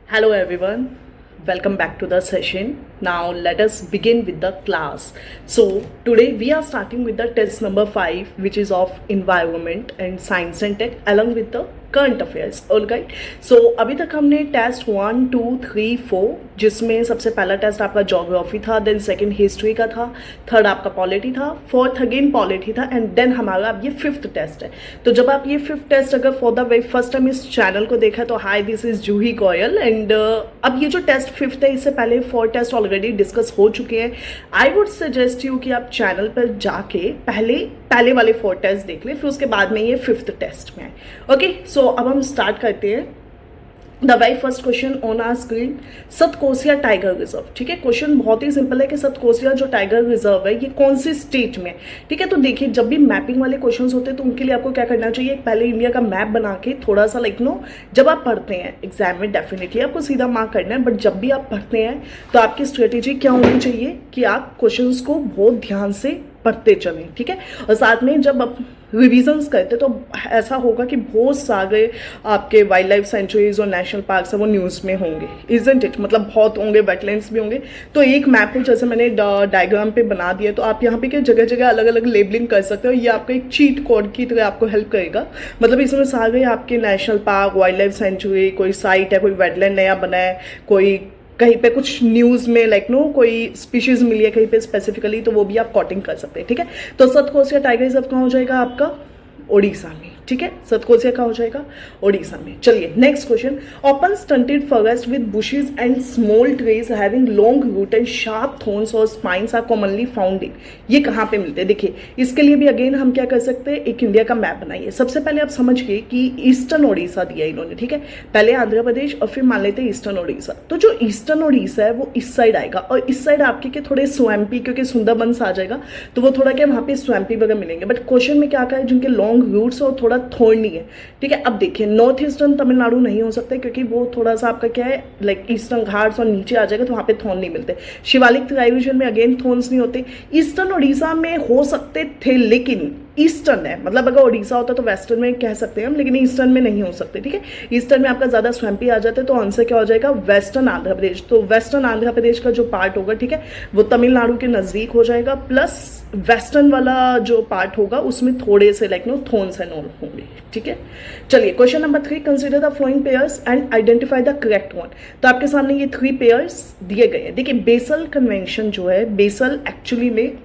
Hello everyone, welcome back to the session. Now let us begin with the class. So today we are starting with the test number 5, which is of environment and science and tech along with the current affairs. Alright, so अभी तक हमने test 1, 2, 3, 4 जिसमें सबसे पहला test आपका geography था, then second history का था, थर्ड आपका पॉलिटी था, फोर्थ अगेन पॉलिटी था एंड देन हमारा अब ये फिफ्थ टेस्ट है. तो जब आप ये फिफ्थ टेस्ट अगर for the very first time इस चैनल को देखा तो high, this is Juhi Goyal and अब ये जो टेस्ट फिफ्थ है इससे पहले 4 टेस्ट ऑलरेडी डिस्कस हो चुके हैं. आई वुड सजेस्ट यू कि आप चैनल पर जाके पहले वाले 4 टेस्ट देख लें, फिर उसके बाद में ये फिफ्थ टेस्ट में है. ओके, सो अब हम स्टार्ट करते हैं. The very first question on our screen, Satkosia tiger reserve. ठीक है, क्वेश्चन बहुत ही सिंपल है कि सतकोसिया जो टाइगर रिजर्व है ये कौन सी स्टेट में. ठीक है, तो देखिए जब भी मैपिंग वाले क्वेश्चंस होते हैं तो उनके लिए आपको क्या करना चाहिए, पहले इंडिया का मैप बना के थोड़ा सा जब आप पढ़ते हैं एग्जाम में डेफिनेटली आपको सीधा मार्क करना है, बट जब भी आप पढ़ते हैं तो आपकी स्ट्रेटेजी क्या होनी चाहिए कि आप क्वेश्चंस को बहुत ध्यान से पढ़ते चलें. ठीक है, और साथ में जब आप रिविजन्स करते तो ऐसा होगा कि बहुत सारे आपके वाइल्ड लाइफ सेंचुरीज और नेशनल पार्क्स है वो न्यूज़ में होंगे, इजंट इट, मतलब बहुत होंगे, वेटलैंड्स भी होंगे. तो एक मैप को जैसे मैंने डायग्राम पे बना दिया तो आप यहाँ पे क्या जगह जगह अलग अलग लेबलिंग कर सकते हो. ये आपका एक चीट कोड की तरह आपको हेल्प करेगा. मतलब इसमें सारे आपके national park, wildlife century, कोई साइट है, कोई वेटलैंड नया बना है, कोई कहीं पे कुछ न्यूज़ में कोई स्पीशीज़ मिली है कहीं पे स्पेसिफिकली, तो वो भी आप कॉटिंग कर सकते हैं. ठीक है, तो सतकोसिया टाइगर रिजर्व कहाँ हो जाएगा आपका, ओडिशा में. ठीक है, सतकोसिया का हो जाएगा ओडिशा में. चलिए next question, open stunted forest with bushes and small trees having long root and sharp thorns और spines are commonly found in. ये कहाँ पे मिलते हैं. देखिए इसके लिए भी अगेन हम क्या कर सकते हैं, एक इंडिया का मैप बनाइए. सबसे पहले आप समझ गए कि ईस्टर्न ओडिशा दिया इन्होंने. ठीक है, पहले आंध्र प्रदेश और फिर मान लेते हैं ईस्टर्न ओडिशा. तो जो ईस्टर्न ओडिशा है वो इस साइड आएगा और इस साइड आपके के थोड़े स्वैम्पी, क्योंकि सुंदरबंस आ जाएगा तो वो थोड़ा क्या वहाँ पे स्वैम्पी वगैरह मिलेंगे. बट क्वेश्चन में क्या आता है, जिनके लॉन्ग रूट्स और थोड़ा थॉर्नी है. ठीक है, अब देखिए नॉर्थ ईस्टर्न तमिलनाडु नहीं हो सकते क्योंकि वो थोड़ा सा आपका क्या है ईस्टर्न घाट्स और नीचे आ जाएगा तो वहाँ पे थॉर्न नहीं मिलते. शिवालिक तराई रीजन में अगेन थॉर्न्स नहीं होते. ईस्टर्न उड़ीसा में हो सकते थे लेकिन ईस्टर्न है, मतलब अगर उड़ीसा होता तो वेस्टर्न में कह सकते हैं हम, लेकिन ईस्टर्न में नहीं हो सकते. ठीक है, ईस्टर्न में आपका ज़्यादा स्वैम्पी आ जाते हैं तो आंसर क्या हो जाएगा, वेस्टर्न आंध्र प्रदेश. तो वेस्टर्न आंध्र प्रदेश का जो पार्ट होगा, ठीक है, वो तमिलनाडु के नज़दीक हो जाएगा, प्लस वेस्टर्न वाला जो पार्ट होगा उसमें थोड़े से थॉर्न्स एंड ऑल होंगे. ठीक है, चलिए question number 3, consider the flowing pairs and identify the correct one. तो आपके सामने ये 3 पेयर्स दिए गए हैं. देखिए बेसल कन्वेंशन जो है, बेसल एक्चुअली में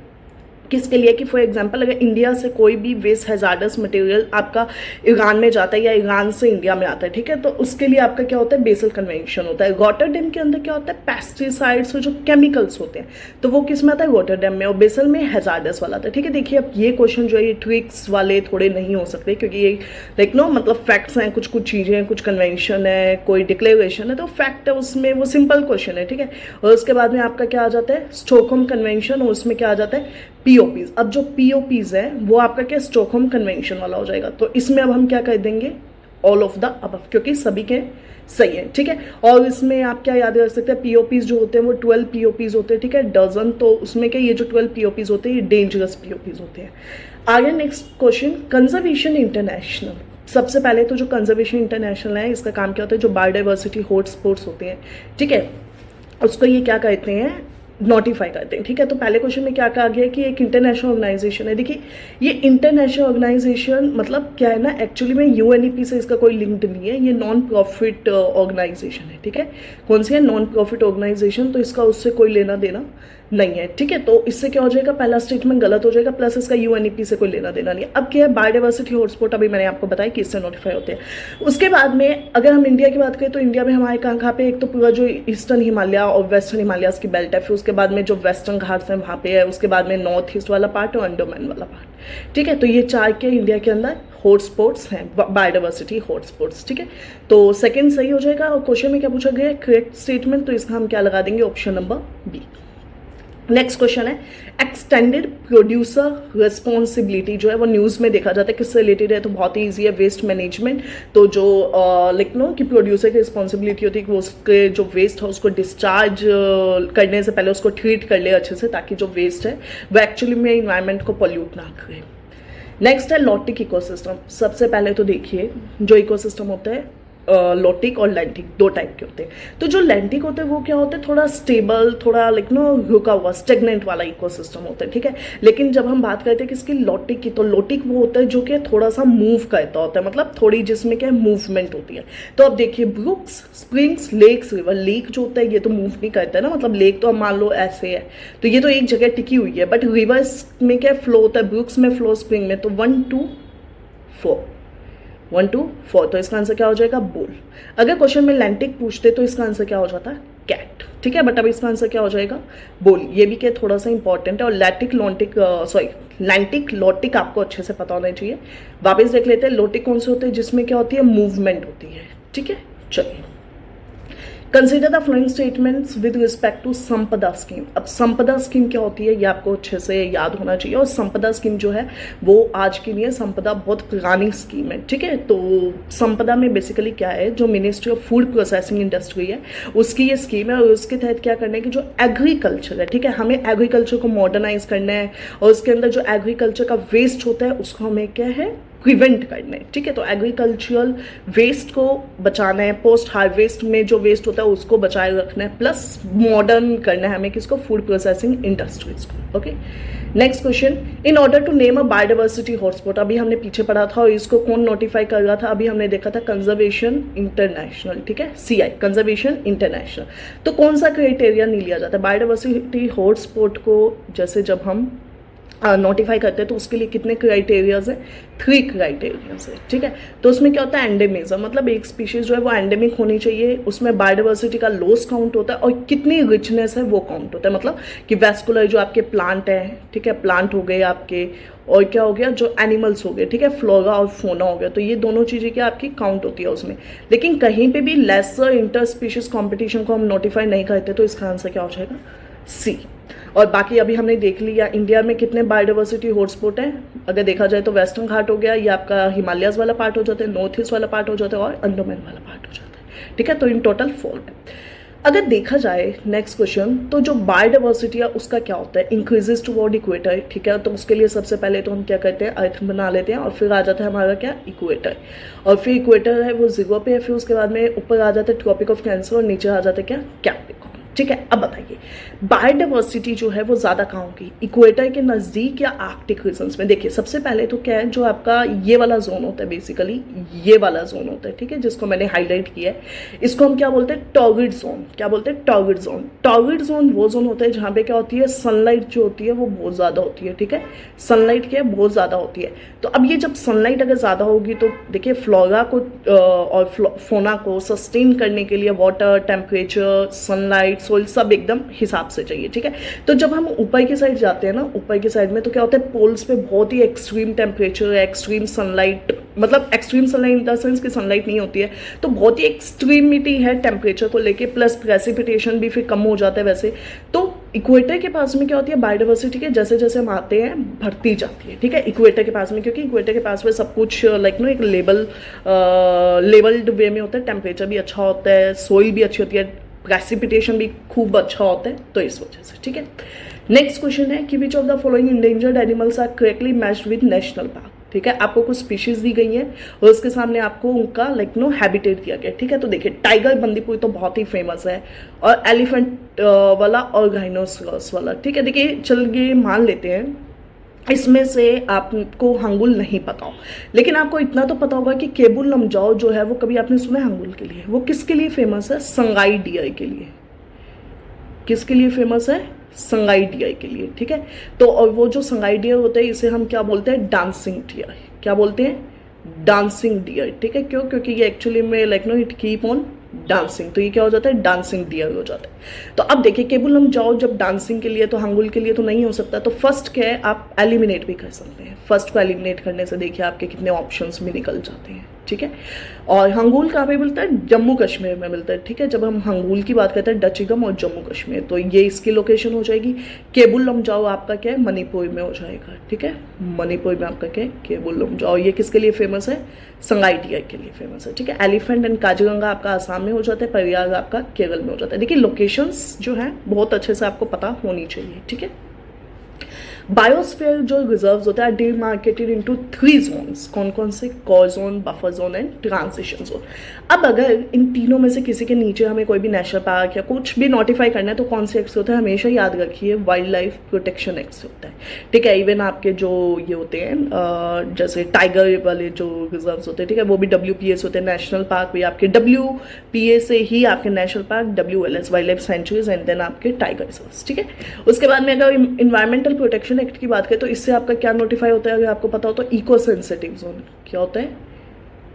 किसके लिए, कि फॉर एग्जांपल अगर इंडिया से कोई भी वेस्ट हैजार्डस मटेरियल आपका ईरान में जाता है या ईरान से इंडिया में आता है, ठीक है, तो उसके लिए आपका क्या होता है, बेसल कन्वेंशन होता है. रॉटरडैम के अंदर क्या होता है, पेस्टिसाइड्स और जो केमिकल्स होते हैं तो वो किस में आता है, रॉटरडैम में, और बेसल में हैजार्डस वाला आता है. ठीक है, देखिए अब ये क्वेश्चन जो है ये ट्रिक्स वाले थोड़े नहीं हो सकते क्योंकि ये मतलब फैक्ट्स हैं, कुछ चीज़ें हैं, कुछ कन्वेंशन है, कोई डिक्लेरेशन है, तो फैक्ट है उसमें, वो सिंपल क्वेश्चन है. ठीक है, और उसके बाद में आपका क्या आ जाता है, स्टॉकहोम कन्वेंशन, और उसमें क्या आ जाता है, पीओपीज. अब जो पीओपीज है वो आपका क्या स्टॉकहोम कन्वेंशन वाला हो जाएगा. तो इसमें अब हम क्या कर देंगे, ऑल ऑफ द अबव, क्योंकि सभी के सही है. ठीक है, और इसमें आप क्या याद रख सकते हैं, पीओपीज जो होते हैं वो 12 पीओपीज होते हैं. ठीक है, डजन, तो उसमें क्या ये जो 12 पीओपीज होते हैं ये डेंजरस पीओपीज होते हैं. आगे नेक्स्ट क्वेश्चन, कंजर्वेशन इंटरनेशनल. सबसे पहले तो जो कंजर्वेशन इंटरनेशनल है इसका काम क्या होता है, जो बायोडाइवर्सिटी हॉटस्पॉट्स होते हैं, ठीक है, उसको ये क्या कहते हैं, नोटिफाई करते हैं. ठीक है, तो पहले क्वेश्चन में क्या कहा गया कि एक इंटरनेशनल ऑर्गेनाइजेशन है. देखिए ये इंटरनेशनल ऑर्गेनाइजेशन मतलब क्या है ना, एक्चुअली में यूएनईपी से इसका कोई लिंक नहीं है, ये नॉन प्रॉफिट ऑर्गेनाइजेशन है. ठीक है, कौन सी है, नॉन प्रॉफिट ऑर्गेनाइजेशन, तो इसका उससे कोई लेना देना नहीं है. ठीक है, तो इससे क्या हो जाएगा, पहला स्टेटमेंट गलत हो जाएगा, प्लस इसका यूएनईपी से कोई लेना देना नहीं है. अब क्या है, बायोडाइवर्सिटी हॉटस्पॉट अभी मैंने आपको बताया कि इससे नोटिफाई होते हैं. उसके बाद में अगर हम इंडिया की बात करें तो इंडिया में हमारे कहाँ पे, एक तो पूरा जो ईस्टर्न हिमालय और वेस्टर्न हिमालयाज की बेल्ट है, फिर उसके बाद में जो वेस्टर्न घाट्स हैं वहाँ पे है, उसके बाद में नॉर्थ ईस्ट वाला पार्ट और अंडमान वाला पार्ट. ठीक है, तो ये 4 के इंडिया के अंदर हॉटस्पॉट्स हैं, बायोडाइवर्सिटी हॉटस्पॉट्स. ठीक है, तो सेकंड सही हो जाएगा. और क्वेश्चन में क्या पूछा गया, करेक्ट स्टेटमेंट, तो इसका हम क्या लगा देंगे, option number B. Next question है, एक्सटेंडेड प्रोड्यूसर रिस्पॉन्सिबिलिटी जो है वो न्यूज़ में देखा जाता है, किससे रिलेटेड है, तो बहुत ही ईजी है, वेस्ट मैनेजमेंट. तो जो कि प्रोड्यूसर की रिस्पॉन्सिबिलिटी होती है कि वो उसके जो वेस्ट है उसको डिस्चार्ज करने से पहले उसको ट्रीट कर ले अच्छे से, ताकि जो वेस्ट है वो एक्चुअली में इन्वायरमेंट को पॉल्यूट ना करे. नेक्स्ट है लॉटिक इकोसिस्टम. सबसे पहले तो देखिए जो इकोसिस्टम होता है लोटिक और लैंटिक, दो टाइप के होते हैं। तो जो लैंटिक होते हैं वो क्या होते हैं, थोड़ा स्टेबल, थोड़ा लाइक नो रुका हुआ स्टेगनेंट वाला इकोसिस्टम होता है, ठीक है। लेकिन जब हम बात करते हैं किसकी, लोटिक की, तो लोटिक वो होता है जो कि थोड़ा सा मूव करता होता है, मतलब थोड़ी जिसमें क्या मूवमेंट होती है। तो अब देखिए brooks, springs, lakes, river, lake जो होता है ये तो मूव नहीं करता है ना, मतलब लेक तो हम मान लो ऐसे है तो ये तो एक जगह टिकी हुई है, बट रिवर्स में क्या फ्लो होता है, ब्रुक्स में फ्लो, स्प्रिंग में, तो 1 2 4, 1 2 4, तो इसका आंसर क्या हो जाएगा, बुल। अगर क्वेश्चन में लैंटिक पूछते तो इसका आंसर क्या हो जाता है, कैट, ठीक है। बट अब इसका आंसर क्या हो जाएगा, बुल। ये भी क्या थोड़ा सा इंपॉर्टेंट है, और लैटिक लॉन्टिक लैंटिक लोटिक आपको अच्छे से पता होना चाहिए। वापस देख लेते हैं, लोटिक कौन से होते हैं, जिसमें क्या होती है, मूवमेंट होती है, ठीक है। चलिए, consider the flowing statements with respect to Sampada scheme. अब संपदा स्कीम क्या होती है ये आपको अच्छे से याद होना चाहिए, और संपदा स्कीम जो है वो आज की नहीं है, संपदा बहुत पुरानी स्कीम है, ठीक है। तो संपदा में बेसिकली क्या है, जो ministry of food processing industry है उसकी ये स्कीम है, और उसके तहत क्या करना है कि जो एग्रीकल्चर है, ठीक है, हमें एग्रीकल्चर को मॉडर्नाइज करना है, और उसके अंदर जो एग्रीकल्चर का वेस्ट होता है उसको हमें क्या है, प्रिवेंट करना है, ठीक है। तो एग्रीकल्चरल वेस्ट को बचाना है, पोस्ट हार्वेस्ट में जो वेस्ट होता है उसको बचाए रखना है, प्लस मॉडर्न करना है हमें किसको, फूड प्रोसेसिंग इंडस्ट्रीज को, okay. Next question, in order to name a biodiversity hotspot, अभी हमने पीछे पढ़ा था, और इसको कौन नोटिफाई कर रहा था, अभी हमने देखा था कंजर्वेशन इंटरनेशनल, ठीक है, CI, कंजर्वेशन इंटरनेशनल। तो कौन सा क्राइटेरिया नहीं लिया जाता बायोडाइवर्सिटी हॉटस्पॉट को, जैसे जब हम नोटिफाई करते हैं तो उसके लिए कितने क्राइटेरियाज हैं, 3 क्राइटेरियाज है, ठीक है। तो उसमें क्या होता है, एंडेमिज्म, मतलब एक स्पीशीज जो है वो एंडेमिक होनी चाहिए, उसमें बायोडाइवर्सिटी का लॉस काउंट होता है, और कितनी रिचनेस है वो काउंट होता है, मतलब कि वैस्कुलर जो आपके प्लांट है, ठीक है, प्लांट हो गए आपके, और क्या हो गया, जो एनिमल्स हो गए, ठीक है, फ्लोरा और फोना हो गया, तो ये दोनों चीज़ें क्या आपकी काउंट होती है उसमें। लेकिन कहीं पे भी लेसर इंटर स्पीशीज कॉम्पिटिशन को हम नोटिफाई नहीं करते, तो इसका आंसर क्या हो जाएगा, C। और बाकी अभी हमने देख लिया इंडिया में कितने बायोडाइवर्सिटी हॉटस्पॉट हैं, अगर देखा जाए तो वेस्टर्न घाट हो गया, ये आपका हिमालयस वाला पार्ट हो जाता है, नॉर्थ ईस्ट वाला पार्ट हो जाता है, और अंडमान वाला पार्ट हो जाता है, ठीक है। तो इन टोटल 4 है। अगर देखा जाए नेक्स्ट क्वेश्चन, तो जो बायोडाइवर्सिटी है उसका क्या होता है, इंक्रीजेस टुवर्ड इक्वेटर, ठीक है। तो उसके लिए सबसे पहले तो हम क्या करते हैं, अर्थ बना लेते हैं, और फिर आ जाता है हमारा क्या, इक्वेटर, और फिर इक्वेटर है वो 0 पे है, फिर उसके बाद में ऊपर आ जाता है ट्रॉपिक ऑफ कैंसर, और नीचे आ जाता है क्या, कैप्रिकॉर्न, ठीक है। अब बताइए बायोडाइवर्सिटी जो है वो ज़्यादा कहाँ होगी, इक्वेटर के नज़दीक या आर्कटिक रीजन्स में। देखिए सबसे पहले तो क्या है, जो आपका ये वाला जोन होता है, बेसिकली ये वाला जोन होता है, ठीक है, जिसको मैंने हाईलाइट किया है, इसको हम क्या बोलते हैं, टॉर्रिड जोन। क्या बोलते हैं, टॉर्रिड जोन। टॉर्रिड जोन वो जोन होता है जहाँ पे क्या होती है, सनलाइट जो होती है वो बहुत ज़्यादा होती है, ठीक है, सनलाइट क्या है, बहुत ज़्यादा होती है। तो अब ये जब सनलाइट अगर ज़्यादा होगी तो देखिए फ्लोरा को और फोना को सस्टेन करने के लिए वाटर, टेम्परेचर, सनलाइट, सोइल सब एकदम हिसाब से चाहिए, ठीक है। तो जब हम ऊपर की साइड जाते हैं ना, ऊपर की साइड में तो क्या होता है, पोल्स पे बहुत ही एक्सट्रीम टेम्परेचर, एक्सट्रीम सनलाइट, मतलब extreme sunlight in the sense की सनलाइट नहीं होती है, तो बहुत ही एक्सट्रीमिटी है टेम्परेचर को लेके, प्लस प्रेसिपिटेशन भी फिर कम हो जाता है वैसे। तो इक्वेटर के पास में क्या होती है, बायोडाइवर्सिटी के जैसे जैसे हम आते हैं बढ़ती जाती है, ठीक है, इक्वेटर के पास में, क्योंकि इक्वेटर के पास में सब कुछ लाइक नो एक लेवल्ड वे में होता है, टेम्परेचर भी अच्छा होता है, सोइल भी अच्छी होती है, प्रेसिपिटेशन भी खूब अच्छा होता है, तो इस वजह से, ठीक है। नेक्स्ट क्वेश्चन है कि which of the following endangered animals are correctly matched with national park, ठीक है। आपको कुछ स्पीशीज दी गई है और उसके सामने आपको उनका लाइक नो हैबिटेट दिया गया, ठीक है। तो देखिए टाइगर बंदीपुर तो बहुत ही फेमस है, और एलिफेंट वाला और राइनोसरस वाला, ठीक है। देखिए चलिए मान लेते हैं इसमें से आपको हंगुल नहीं पता हो, लेकिन आपको इतना तो पता होगा कि केबुल लमजाओ जो है वो कभी आपने सुना है हंगुल के लिए, वो किसके लिए फेमस है, संगाई डियर के लिए। किसके लिए फेमस है, संगाई डियर के लिए, ठीक है। तो और वो जो संगाई डियर होता है इसे हम क्या बोलते हैं, डांसिंग डियर। क्या बोलते हैं, डांसिंग डियर, ठीक है। क्यों, क्योंकि ये एक्चुअली में like know it keep on dancing, तो ये क्या हो जाता है, डांसिंग डियर हो जाता है। तो अब देखिए केबुल लमजाओ जब डांसिंग के लिए, तो हंगुल के लिए तो नहीं हो सकता, तो फर्स्ट क्या है, आप एलिमिनेट भी कर सकते हैं। फर्स्ट को एलिमिनेट करने से देखिए आपके कितने ऑप्शंस भी निकल जाते हैं, ठीक है। और हंगुल कहाँ पे मिलता है, जम्मू कश्मीर में मिलता है, ठीक है। जब हम हंगुल की बात करते हैं, डचिगम और जम्मू कश्मीर, तो ये इसकी लोकेशन हो जाएगी। केबुल लमजाओ आपका क्या है, मणिपुर में हो जाएगा, ठीक है। मणिपुर में आपका क्या है, केबुल लमजाओ। ये किसके लिए फेमस है, संगाई डियर के लिए फेमस है, ठीक है। एलिफेंट एंड काजीरंगा आपका आसाम में हो जाता है, परियाग आपका केरल में हो जाता है। देखिए लोकेशंस जो है बहुत अच्छे से आपको पता होनी चाहिए, ठीक है। बायोस्फीयर जो रिजर्व्स होते हैं डिमार्केटेड इनटू 3 जोन्स, कौन कौन से? Core zone, buffer zone and transition zone. अब अगर इन तीनों में से किसी के नीचे हमें कोई भी नेशनल पार्क या कुछ भी नोटिफाई करना है तो कौन से एक्ट होता है? हमेशा याद रखिए वाइल्ड लाइफ प्रोटेक्शन एक्ट होता है, ठीक है। इवन आपके जो ये होते हैं जैसे टाइगर वाले जो रिजर्व्स होते हैं, ठीक है, वो भी WPS होते हैं। नेशनल पार्क भी आपके WPA से ही आपके national park, WLS wild life sanctuaries and then आपके टाइगर रिजर्व्स, ठीक है। उसके बाद में अगर इन्वायरमेंटल प्रोटेक्शन एक्ट की बात करें तो इससे आपका क्या नोटिफाई होता है? अगर आपको पता हो तो इको सेंसिटिव जोन। क्या होता है?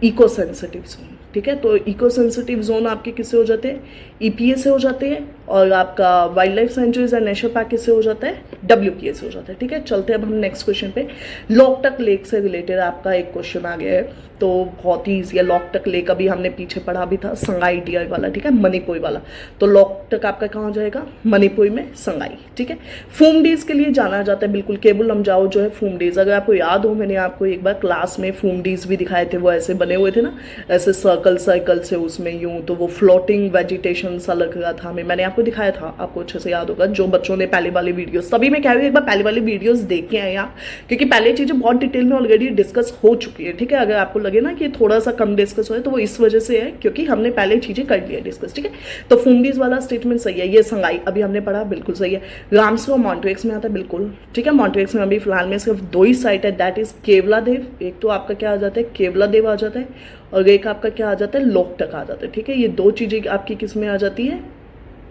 इको सेंसिटिव जोन, ठीक है। तो इको सेंसिटिव जोन आपके किससे हो जाते हैं? EPA से हो जाते हैं। और आपका wild life sanctuaries and national park किससे हो जाता है? WPA से हो जाता है, ठीक है। चलते हैं अब हम नेक्स्ट क्वेश्चन पे। लोकटक लेक से रिलेटेड आपका एक क्वेश्चन आ गया है, तो बहुत ही ईजी है। लोकटक लेक अभी हमने पीछे पढ़ा भी था, संगाई डियर वाला, ठीक है, मणिपुर वाला। तो लोकटक आपका कहाँ हो जाएगा? मणिपुर में संगाई, ठीक है। फूमडीज के लिए जाना जाता है बिल्कुल, केबुल लमजाओ जो है फूमडीज। अगर आपको याद हो, मैंने आपको एक बार क्लास में फूमडीज भी दिखाए थे, वो ऐसे बने हुए थे ना, ऐसे सर्कल सर्कल से उसमें यूं, तो वो फ्लोटिंग वेजिटेशन सा लग रहा था हमें, मैंने आपको दिखाया था, आपको अच्छे से याद होगा। जो बच्चों ने पहले वाले वीडियोस, तभी मैं कह रही हूँ एक बार पहले वाले वीडियोस देख के आए आप, क्योंकि पहले चीजें बहुत डिटेल में ऑलरेडी डिस्कस हो चुकी है, ठीक है। अगर आपको लगे ना कि थोड़ा सा कम डिस्कस हो तो वो इस वजह से है क्योंकि हमने पहले चीजें कर ली है डिस्कस, ठीक है। तो फूमडीज वाला स्टेटमेंट सही है। ये संगाई अभी हमने पढ़ा, बिल्कुल सही है। रामसर और मॉन्ट्रेक्स में आता है, बिल्कुल ठीक है। मॉन्ट्रेक्स में अभी फिलहाल में सिर्फ 2 ही साइट है, दैट इज केवलादेव। एक तो आपका क्या आ जाता है? केवलादेव आ जाता है, और एक आपका क्या आ जाता है? लोकटक आ जाता है, ठीक है। ये 2 चीजें आपकी किस में आ जाती है?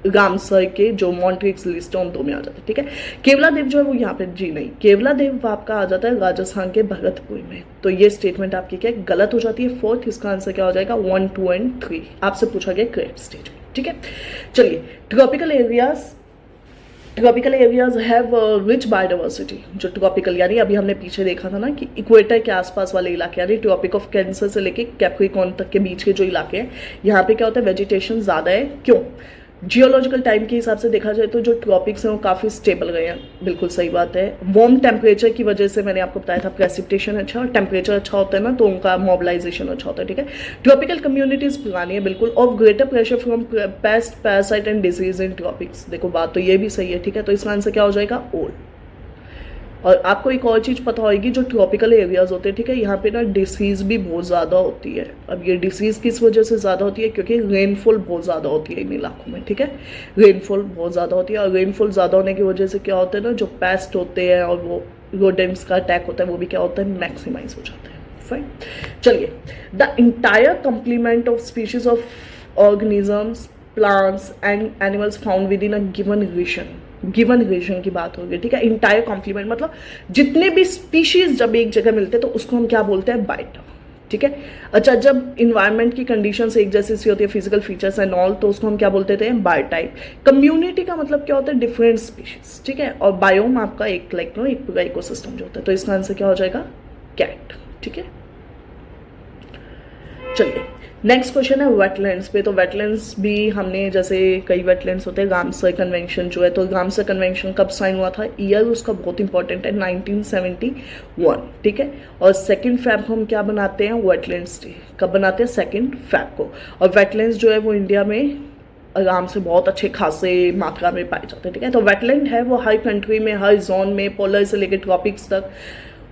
रामसर के जो मॉन्ट्रेक्स लिस्ट है उन 2 में आ जाता है, ठीक है। केवलादेव जो है वो यहाँ पे जी नहीं, केवलादेव आपका आ जाता है राजस्थान के भगतपुर में। तो ये स्टेटमेंट आपकी क्या गलत हो जाती है? 4th, इसका आंसर क्या हो जाएगा? 1, 2 एंड 3 आपसे पूछा गया करेक्ट स्टेटमेंट, ठीक है। चलिए, tropical areas have rich biodiversity. जो ट्रॉपिकल यानी अभी हमने पीछे देखा था ना कि इक्वेटर के आसपास वाले इलाके, यानी ट्रॉपिक ऑफ कैंसर से लेके कैप्रिकॉर्न तक के बीच के जो इलाके हैं, यहाँ पे क्या होता है? वेजिटेशन ज़्यादा है। क्यों? जियोलॉजिकल टाइम के हिसाब से देखा जाए तो जो ट्रॉपिक्स हैं वो काफ़ी स्टेबल गए हैं, बिल्कुल सही बात है। वार्म टेम्परेचर की वजह से मैंने आपको बताया था प्रेसिपिटेशन अच्छा और टेम्परेचर अच्छा होता है ना, तो उनका मोबिलाइजेशन अच्छा होता है, ठीक है। ट्रॉपिकल कम्युनिटीज पुरानी है बिल्कुल, और greater pressure from paste, parasite and disease in tropics. देखो बात तो ये भी सही है, ठीक है। तो इसका आंसर क्या हो जाएगा? ओल्ड। और आपको एक और चीज़ पता होगी, जो ट्रॉपिकल एरियाज होते हैं, ठीक है, यहाँ पे ना डिसीज़ भी बहुत ज़्यादा होती है। अब ये डिसीज़ किस वजह से ज़्यादा होती है? क्योंकि रेनफॉल बहुत ज़्यादा होती है इन इलाकों में, ठीक है। रेनफॉल बहुत ज़्यादा होती है, और रेनफॉल ज़्यादा होने की वजह से क्या होता है ना, जो पेस्ट होते हैं और वो रोडेंट्स का अटैक होता है वो भी क्या होता है? मैक्सिमाइज हो जाता है। फाइन, चलिए। The entire complement of species of organisms, plants and animals found within a given region की बात होगी, ठीक है। इंटायर कॉम्प्लीमेंट मतलब जितने भी स्पीशीज जब एक जगह मिलते हैं तो उसको हम क्या बोलते हैं? बायोटाइप, ठीक है। अच्छा, जब इन्वायरमेंट की कंडीशंस एक जैसी सी होती है, फिजिकल फीचर्स एंड ऑल, तो उसको हम क्या बोलते थे? बायोटाइप। कम्युनिटी का मतलब क्या होता है? डिफरेंट स्पीशीज, ठीक है। और बायोम आपका एक एक पूरा इकोसिस्टम जो होता है। तो इसका आंसर क्या हो जाएगा? कैट, ठीक है। चलिए, नेक्स्ट क्वेश्चन है वेटलैंड्स पे। तो वेटलैंड्स भी हमने, जैसे कई वेटलैंड्स होते हैं, रामसर कन्वेंशन जो है, तो रामसर कन्वेंशन कब साइन हुआ था? ईयर उसका बहुत इंपॉर्टेंट है, 1971, ठीक है। और 2 फेब को हम क्या बनाते हैं? Wetlands day. कब बनाते हैं? 2 फेब को। और वेटलैंड्स जो है वो इंडिया में आराम से बहुत अच्छे खासे मात्रा में पाए जाते हैं, ठीक है। तो वेटलैंड है वो हर कंट्री में, हर जोन में, पोलर से लेकर ट्रॉपिक्स तक,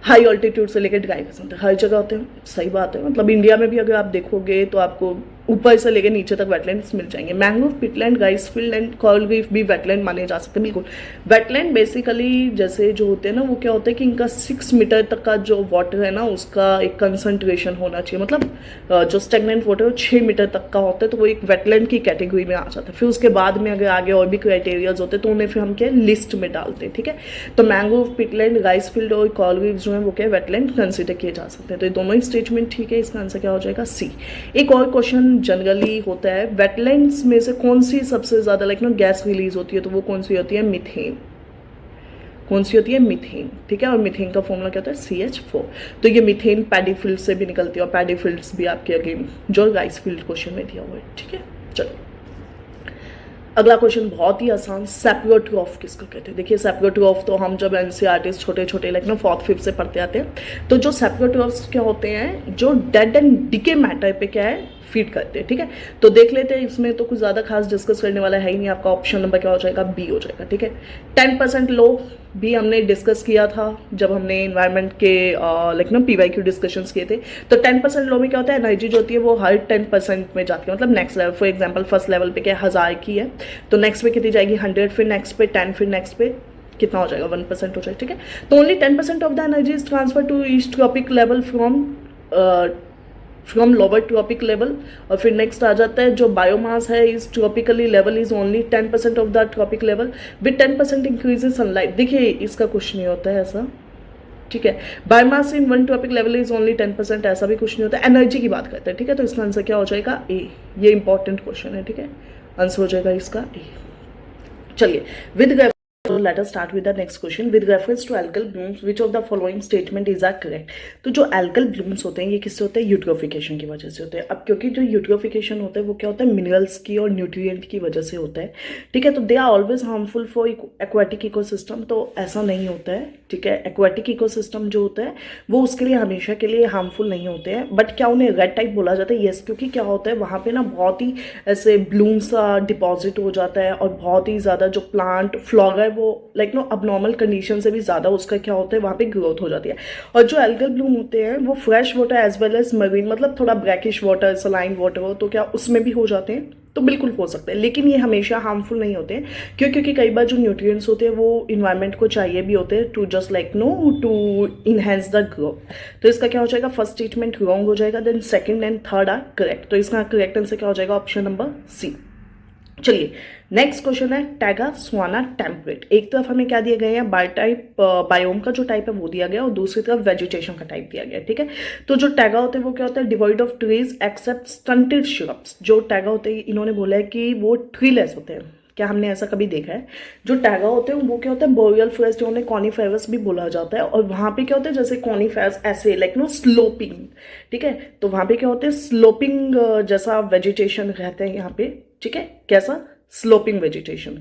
हाई ऑल्टीट्यूड से लेकर ड्राई तक हर जगह होते हैं। सही बात है, मतलब इंडिया में भी अगर आप देखोगे तो आपको ऊपर से लेकर नीचे तक वेटलैंड्स मिल जाएंगे। Mangrove, peatland, rice field and coral reef भी वेटलैंड माने जा सकते हैं, बिल्कुल। वेटलैंड बेसिकली जैसे जो होते हैं ना, वो क्या होता है कि इनका 6 मीटर तक का जो वाटर है ना, उसका एक कंसंट्रेशन होना चाहिए, मतलब जो स्टेगनेंट वाटर है 6 मीटर तक का होता है, तो वो एक वेटलैंड की कैटेगरी में आ जाता है। फिर उसके बाद में अगर आगे और भी क्राइटेरियाज होते हैं तो उन्हें फिर हम क्या लिस्ट में डालते हैं, ठीक है। तो मैंग्रोव, पिटलैंड, राइस फील्ड और कोरल रीफ जो है वो क्या वेटलैंड कंसिडर किए जा सकते हैं। तो ये दोनों ही स्टेटमेंट ठीक है, इसका आंसर क्या हो जाएगा? सी। एक और क्वेश्चन जनरली होता है, वेटलैंड्स में से कौन सी सबसे ज्यादा गैस रिलीज होती है? तो वो कौन सी होती है? मीथेन। कौन सी होती है? मीथेन, ठीक है। और मीथेन का फॉर्मूला क्या होता है? CH4। तो ये मीथेन पैडी फील्ड से भी निकलती है, और पैडी फील्ड्स भी आपके अगेन जो राइस फील्ड क्वेश्चन में दिया हुआ है, ठीक है। चलो, अगला क्वेश्चन बहुत ही आसान, सैप्रोट्रॉफ किसको कहते हैं? देखिए, सैप्रोट्रॉफ तो हम जब NCERT छोटे छोटे 4th 5th से पढ़ते आते हैं, तो जो सैप्रोट्रॉफ्स क्या होते हैं, जो डेड एंड डिके मैटर पे क्या है? फीड करते हैं, ठीक है। तो देख लेते हैं, इसमें तो कुछ ज़्यादा खास डिस्कस करने वाला है ही नहीं। आपका ऑप्शन नंबर क्या हो जाएगा, बी हो जाएगा, ठीक है। 10% लो भी हमने डिस्कस किया था जब हमने इन्वायरमेंट के लाइक ना PYQ डिस्कशंस किए थे। तो 10% लो में क्या होता है, एनर्जी जो होती है वो हर 10% में जाती है, मतलब next level. For example first level पे क्या 1000 की है, तो नेक्स्ट पे कितनी जाएगी 100, फिर नेक्स्ट पे 10, फिर नेक्स्ट पे कितना हो जाएगा 1% हो जाएगा, ठीक है। तो only 10% of the energy is transfer to east tropic level from lower tropic level. और फिर नेक्स्ट आ जाता है जो बायोमास है इस trophically level is only 10% of the trophic level with 10% increase in sunlight. देखिए इसका कुछ नहीं होता है ऐसा, ठीक है। Biomass in one trophic level is only 10%, ऐसा भी कुछ नहीं होता। एनर्जी की बात करते हैं, ठीक है। तो इसका आंसर क्या हो जाएगा, ए। ये इंपॉर्टेंट क्वेश्चन है, ठीक है। आंसर हो जाएगा इसका ए। चलिए with So let us start with the next question. With reference to algal blooms, which of the following statement is correct? तो जो algal blooms होते हैं ये किससे होते हैं, यूट्रोफिकेशन की वजह से होते हैं। अब क्योंकि जो यूट्रोफिकेशन होता है वो क्या होता है, मिनरल्स की और न्यूट्रिएंट की वजह से होता है, ठीक है। तो they are always harmful for aquatic ecosystem, तो ऐसा नहीं होता है, ठीक है। एक्वाटिक इकोसिस्टम जो होता है वो उसके लिए हमेशा के लिए हार्मफुल नहीं होते हैं। बट क्या उन्हें रेड टाइप बोला जाता है, यस, क्योंकि क्या होता है वहाँ पे ना बहुत ही ऐसे ब्लूम्स डिपॉजिट हो जाता है और बहुत ही ज़्यादा जो प्लांट फ्लोरा है वो लाइक नो अबनॉर्मल कंडीशन से भी ज़्यादा उसका क्या होता है वहाँ पे ग्रोथ हो जाती है। और जो एल्गल ब्लूम होते हैं वो fresh water as well as marine, मतलब थोड़ा ब्रैकिश वाटर, सलाइन वाटर हो तो क्या उसमें भी हो जाते हैं, तो बिल्कुल हो सकते हैं। लेकिन ये हमेशा हार्मफुल नहीं होते हैं, क्योंकि कई बार जो न्यूट्रिएंट्स होते हैं वो इन्वायरमेंट को चाहिए भी होते हैं to just like know to enhance the growth. तो इसका क्या हो जाएगा, फर्स्ट स्टेटमेंट रॉन्ग हो जाएगा, then second and third are correct. तो इसका करेक्ट आंसर क्या हो जाएगा, ऑप्शन नंबर सी। चलिए नेक्स्ट क्वेश्चन है टैगा स्वाना टेम्परेट। एक तरफ हमें क्या दिए गए हैं, बायोटाइप बायोम का जो टाइप है वो दिया गया और दूसरी तरफ वेजिटेशन का टाइप दिया गया, ठीक है। तो जो टैगा होते हैं वो क्या होता है, devoid of trees except stunted shrubs. जो टैगा होते हैं इन्होंने बोला है कि वो ट्रीलेस होते हैं। क्या हमने ऐसा कभी देखा है, जो टैगा होते हैं वो क्या होता है बोरियल फॉरेस्ट, जो उन्हें कॉनिफेरस भी बोला जाता है। और वहाँ पे क्या होता है जैसे कॉनिफेरस ऐसे लाइक नो स्लोपिंग, ठीक है। तो वहाँ पे क्या होते हैं स्लोपिंग जैसा वेजिटेशन रहते हैं यहाँ पे, ठीक है। कैसा, स्लोपिंग वेजिटेशन।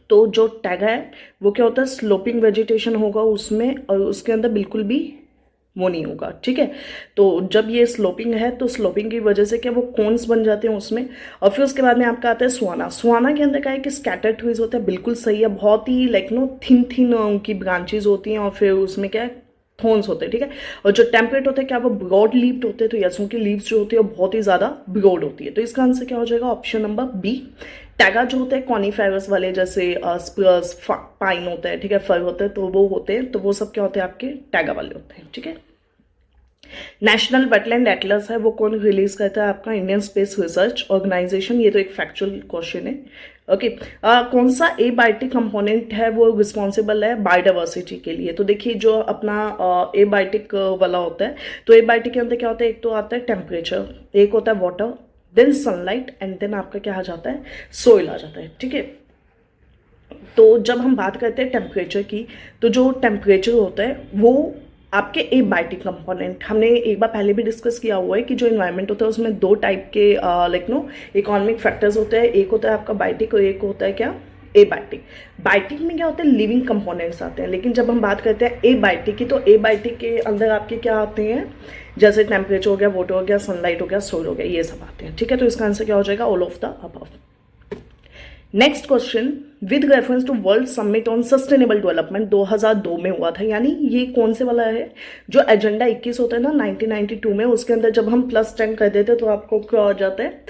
तो जो टैगा है वो क्या होता है स्लोपिंग वेजिटेशन होगा उसमें, और उसके अंदर बिल्कुल भी वो नहीं होगा, ठीक है। तो जब ये स्लोपिंग है तो स्लोपिंग की वजह से क्या वो कोन्स बन जाते हैं उसमें। और फिर उसके बाद में आपका आता है स्वाना। स्वाना के अंदर क्या है कि स्कैटर्ड ट्रीज होता है, बिल्कुल सही है, बहुत ही लाइक नो थिन थिन उनकी ब्रांचेज होती हैं और फिर उसमें क्या है थोन्स होते हैं, ठीक है। और जो टेम्परेट होते हैं क्या वो ब्रॉड लीव्ड होते हैं, तो यस उनकी लीव्स जो होती है वो बहुत ही ज़्यादा ब्रॉड होती है। तो इसका आंसर क्या हो जाएगा, ऑप्शन नंबर बी। टैगा जो होते हैं कॉनिफेरस वाले, जैसे स्पर्स पाइन होता है, ठीक है, फर होते हैं, तो वो होते हैं, तो वो सब क्या होते हैं आपके टैगा वाले होते हैं, ठीक है। नेशनल वेटलैंड एटलस है वो कौन रिलीज करता है, आपका इंडियन स्पेस रिसर्च ऑर्गेनाइजेशन। ये तो एक फैक्चुअल क्वेश्चन है, ओके। कौन सा एबायोटिक कंपोनेंट है वो रिस्पॉन्सिबल है बायोडाइवर्सिटी के लिए। तो देखिए जो अपना एबायोटिक वाला होता है, तो एबायोटिक के अंदर क्या होता है, एक तो आता है टेम्परेचर, एक होता है water, then sunlight and then आपका क्या आ जाता है, सोइल आ जाता है, ठीक है। तो जब हम बात करते हैं टेम्परेचर की, तो जो टेम्परेचर होता है वो आपके एबायोटिक कंपोनेंट, हमने एक बार पहले भी डिस्कस किया हुआ है कि जो इन्वायरमेंट होता है उसमें दो टाइप के लाइक नो इकोनॉमिक फैक्टर्स होते हैं, एक होता है आपका बायोटिक और एक होता है क्या एबायोटिक। बायोटिक में क्या होता है लिविंग कंपोनेंट्स आते हैं, लेकिन जब हम बात करते हैं एबायोटिक की, तो एबायोटिक के अंदर आपके क्या आते हैं, जैसे टेम्परेचर हो गया, वाटर हो गया, सनलाइट हो गया, सोल हो गया, ये सब आते हैं, ठीक है। तो इसका आंसर क्या हो जाएगा, all of the above. Next question, with reference to world summit on sustainable development 2002 में हुआ था, यानी ये कौन से वाला है, जो एजेंडा 21 होता है ना 1992 में, उसके अंदर जब हम +10 कर देते हैं तो आपको क्या हो जाता है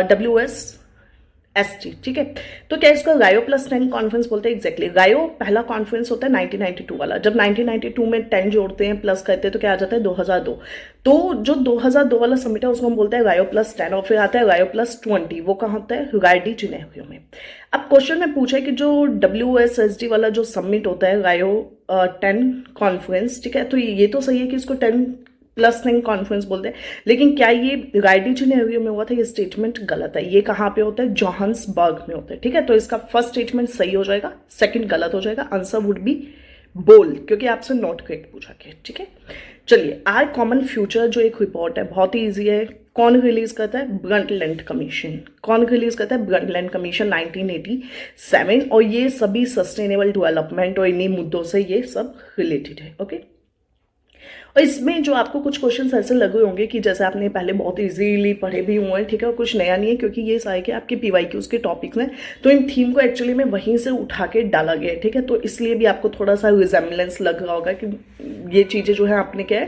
WSST, ठीक है। तो क्या इसको रायो +10 कॉन्फ्रेंस बोलते हैं, एग्जैक्टली। रायो पहला कॉन्फ्रेंस होता है 1992 वाला, जब 1992 में 10 जोड़ते हैं प्लस करते हैं तो क्या आ जाता है 2002। तो जो 2002 वाला समिट है उसको हम बोलते हैं रायो +10, और फिर आता है रायो +20, वो कहाँ होता है, राइडी जिनेवा में। अब क्वेश्चन में पूछा है कि जो WSSD वाला जो समिट होता है रायो 10 कॉन्फ्रेंस, ठीक है, तो ये तो सही है कि इसको 10+10 कॉन्फ्रेंस बोलते हैं, लेकिन क्या ये राइडी जिनेवा में हुआ था, ये स्टेटमेंट गलत है। ये कहाँ पे होता है, जोहान्सबर्ग में होता है, ठीक है। तो इसका फर्स्ट स्टेटमेंट सही हो जाएगा, सेकंड गलत हो जाएगा, आंसर वुड बी बोल, क्योंकि आपसे नॉट करेक्ट पूछा गया, ठीक है। चलिए आर कॉमन फ्यूचर जो एक रिपोर्ट है, बहुत ही ईजी है, कौन रिलीज करता है, ब्रंटलैंड कमीशन। कौन रिलीज करता है, ब्रंटलैंड कमीशन 1987, और ये सभी सस्टेनेबल डेवलपमेंट और इन्हीं मुद्दों से ये सब रिलेटेड है, ओके। और इसमें जो आपको कुछ क्वेश्चंस ऐसे लगे होंगे कि जैसे आपने पहले बहुत इजीली पढ़े भी हुए हैं, ठीक है, और कुछ नया नहीं है क्योंकि ये सारे के आपके पीवाईक्यूज के टॉपिक्स हैं, तो इन थीम को एक्चुअली में वहीं से उठा के डाला गया है, ठीक है, तो इसलिए भी आपको थोड़ा सा रिजेम्बलेंस लग रहा होगा कि ये चीज़ें जो है आपने क्या है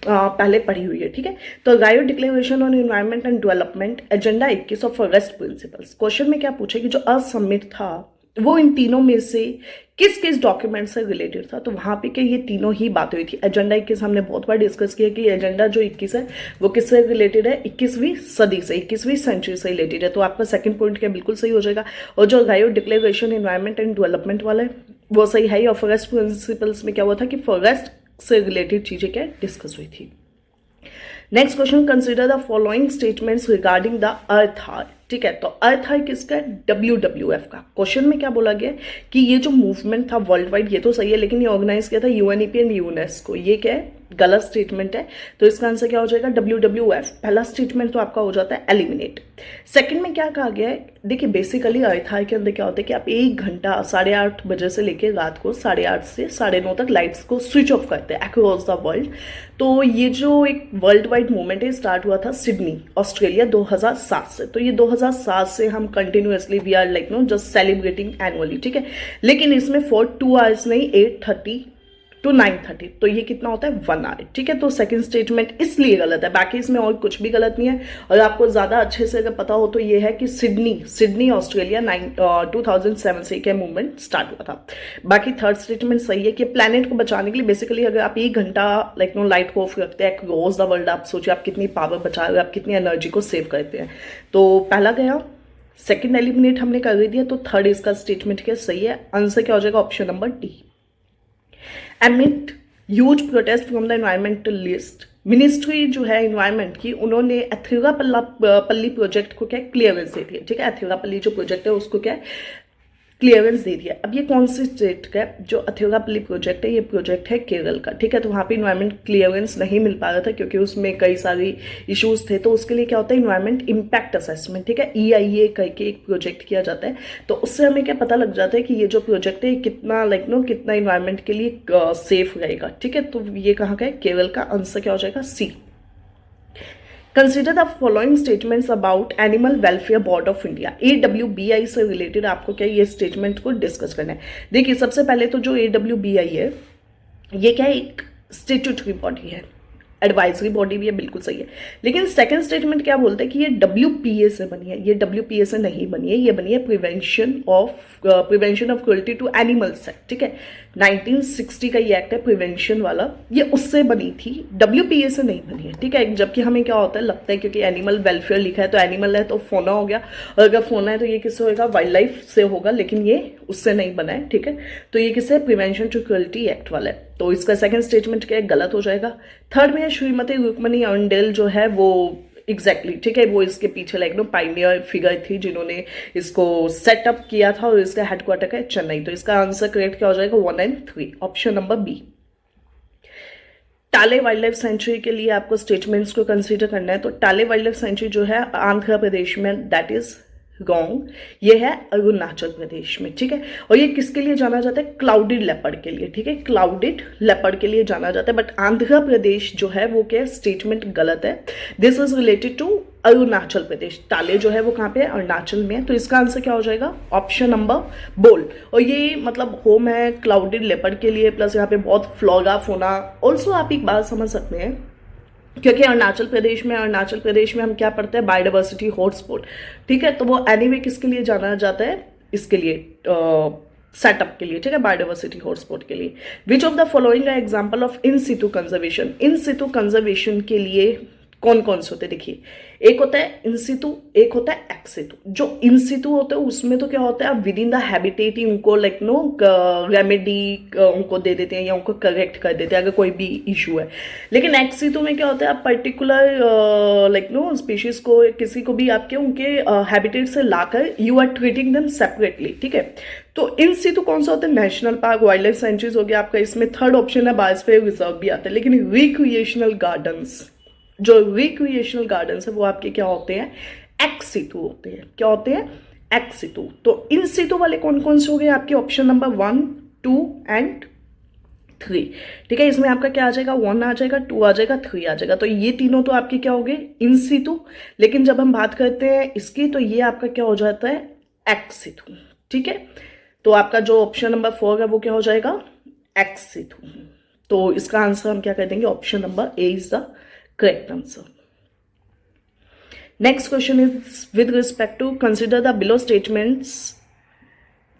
पहले पढ़ी हुई है, ठीक है। तो रायो declaration on environment and development agenda 21 of forest principles, question में क्या पूछा कि जो अर्थ समिट था वो इन तीनों में से किस किस डॉक्यूमेंट से रिलेटेड था, तो वहां पे क्या ये तीनों ही बातें हुई थी। एजेंडा 21 हमने बहुत बार डिस्कस किया कि एजेंडा जो 21 है वो किससे रिलेटेड है, 21वीं सदी से, 21वीं सेंचुरी से रिलेटेड है, तो आपका सेकंड पॉइंट क्या बिल्कुल सही हो जाएगा। और जो रायो डिक्लेरेशन एनवायरमेंट एंड डेवलपमेंट वाला है वो सही है। और फॉरेस्ट प्रिंसिपल्स में क्या हुआ था कि फॉरेस्ट से रिलेटेड चीजें क्या डिस्कस हुई थी। Next question, consider the following statements regarding the earth हार, ठीक है, तो अर्थ हार किसका है, WWF का। क्वेश्चन में क्या बोला गया कि ये जो मूवमेंट था वर्ल्ड वाइड, ये तो सही है, लेकिन ये ऑर्गेनाइज किया था UNEP एंड यूनेस्को, ये क्या है, गलत स्टेटमेंट है, तो इसका आंसर क्या हो जाएगा, WWF। पहला स्टेटमेंट तो आपका हो जाता है एलिमिनेट। सेकंड में क्या कहा गया है, देखिए बेसिकली अर्थ हार के अंदर क्या होता है कि आप 1 घंटा 8:30 बजे से लेकर रात को 8:30 से 9:30 तक लाइट्स को स्विच ऑफ करते हैं अक्रॉस द वर्ल्ड। तो ये जो एक वर्ल्ड वाइड मूवमेंट है स्टार्ट हुआ था सिडनी ऑस्ट्रेलिया 2007 से, तो ये 2007 से हम continuously we are like know just celebrating annually, ठीक है, लेकिन इसमें फॉर 2 आवर्स नहीं, 8:30 to 9:30, तो ये कितना होता है 1 आवर, ठीक है। तो सेकंड स्टेटमेंट इसलिए गलत है, बाकी इसमें और कुछ भी गलत नहीं है। और आपको ज्यादा अच्छे से अगर पता हो तो ये है कि सिडनी ऑस्ट्रेलिया 2007 से क्या मूवमेंट स्टार्ट हुआ था। बाकी थर्ड स्टेटमेंट सही है कि प्लैनेट को बचाने के लिए बेसिकली अगर आप 1 घंटा लाइक नो लाइट को ऑफ रखते हैं अक्रॉस द वर्ल्ड, आप सोचिए आप कितनी पावर बचा रहे हो, आप कितनी एनर्जी को सेव करते हैं। तो पहला गया, सेकेंड एलिमिनेट हमने कर दिया, तो थर्ड इसका स्टेटमेंट क्या सही है, आंसर क्या हो जाएगा, option number D. Amid huge protest from the environmentalist, ministry जो है इन्वायरमेंट की, उन्होंने अथिरापल्ली प्रोजेक्ट को क्या क्लियरेंस दे दिया, ठीक है, अथिरापल्ली जो प्रोजेक्ट है उसको क्या क्लियरेंस दे दिया। अब ये कौन सी स्टेट का जो अथिरापल्ली प्रोजेक्ट है, ये प्रोजेक्ट है केरल का, ठीक है, तो वहाँ पे इन्वायरमेंट क्लियरेंस नहीं मिल पा रहा था क्योंकि उसमें कई सारी इश्यूज थे, तो उसके लिए क्या होता है इन्वायरमेंट इम्पैक्ट असेसमेंट, ठीक है, EIA करके एक प्रोजेक्ट किया जाता है, तो उससे हमें क्या पता लग जाता है कि ये जो प्रोजेक्ट है कितना लाइक नो कितना इन्वायरमेंट के लिए सेफ रहेगा, ठीक है, तो ये कहाँ का है, केरल का। आंसर क्या हो जाएगा, C. Consider the following statements about animal welfare board of India, AWBI से रिलेटेड आपको क्या ये स्टेटमेंट को डिस्कस करना है। देखिए सबसे पहले तो जो AWBI है ये क्या है, एक स्टेट्यूटरी बॉडी है, एडवाइजरी बॉडी भी है, बिल्कुल सही है, लेकिन सेकंड स्टेटमेंट क्या बोलते हैं कि ये WPA से बनी है, ये WPA से नहीं बनी है, ये बनी है prevention of cruelty to animals act, ठीक है, 1960 का ये एक्ट है प्रिवेंशन वाला, ये उससे बनी थी, WPA से नहीं बनी है, ठीक है। जबकि हमें क्या होता है लगता है क्योंकि एनिमल वेलफेयर लिखा है तो एनिमल है तो फोना हो गया, और अगर फोना है तो ये किससे होगा, वाइल्ड लाइफ से होगा, लेकिन ये उससे नहीं बना है, ठीक है, तो ये किससे, प्रिवेंशन टू क्रुएल्टी एक्ट वाला है, तो इसका सेकंड स्टेटमेंट क्या है, गलत हो जाएगा। थर्ड में श्रीमती रुक्मणी अंडेल जो है वो एग्जैक्टली ठीक है, वो इसके पीछे लाइक नो पाइनियर फिगर थी जिन्होंने इसको सेटअप किया था, और इसका हेडक्वार्टर का है चेन्नई, तो इसका आंसर करेक्ट क्या हो जाएगा, 1 and 3, option number B. Talle wildlife sanctuary के लिए आपको स्टेटमेंट्स को कंसीडर करना है, तो टाले वाइल्ड लाइफ सेंचुरी जो है आंध्र प्रदेश में, दैट इज रॉन्ग, ये है अरुणाचल प्रदेश में, ठीक है, और ये किसके लिए जाना जाता है, क्लाउडेड लेपर्ड के लिए, ठीक है, क्लाउडेड लेपर्ड के लिए जाना जाता है, बट आंध्र प्रदेश जो है वो क्या स्टेटमेंट गलत है, this is related to Arunachal Pradesh, Talle जो है वो कहाँ पे है, अरुणाचल में है, तो इसका आंसर क्या हो जाएगा, ऑप्शन नंबर बोल। और ये मतलब होम है क्लाउडेड लेपर्ड के लिए, प्लस यहाँ पे बहुत फ्लोरा फोना, ऑल्सो आप एक बात समझ सकते हैं क्योंकि अरुणाचल प्रदेश में हम क्या पढ़ते हैं, बायोडाइवर्सिटी हॉटस्पॉट, ठीक है, तो वो एनीवे किसके लिए जाना जाता है, इसके लिए सेटअप के लिए, ठीक है, बायोडाइवर्सिटी हॉटस्पॉट के लिए। विच ऑफ द फॉलोइंग है example of in situ conservation, in situ conservation के लिए कौन कौन से होते हैं, देखिए एक होता है इन सितु, एक होता है एक्स सितु। जो इन सितु होते हैं उसमें तो क्या होता है, आप विद इन द हैबिटेट ही उनको लाइक नो रेमेडी उनको दे देते हैं या उनको करेक्ट कर देते हैं अगर कोई भी इशू है। लेकिन एक्स सितु में क्या होता है, आप पर्टिकुलर लाइक नो स्पीशीज को किसी को भी आपके उनके हैबिटेट से लाकर you are treating them separately, ठीक है। तो इन सितु कौन सा होता है, national park, wild life sanctuaries हो गया आपका, इसमें थर्ड ऑप्शन है बायोस्फीयर रिजर्व भी आता है। लेकिन रिक्रिएशनल गार्डन्स, जो रिक्रिएशनल गार्डन्स है वो आपके क्या होते हैं, एक्स सितु होते हैं, क्या होते हैं, एक्स सितु। तो इन सितु वाले कौन कौन से हो गए आपके, ऑप्शन नंबर 1, 2 and 3। ठीक है, इसमें आपका क्या आ जाएगा, 1 आ जाएगा, 2 आ जाएगा, 3 आ जाएगा। तो ये तीनों तो आपके क्या हो गए, इन सीटू। लेकिन जब हम बात करते हैं इसकी, तो ये आपका क्या हो जाता है, एक्स सीटू। ठीक है, तो आपका जो ऑप्शन नंबर 4 है वो क्या हो जाएगा, एक्स सीटू। तो इसका आंसर हम क्या कर देंगे, option number A is the correct answer. Next question is with respect to consider the below statements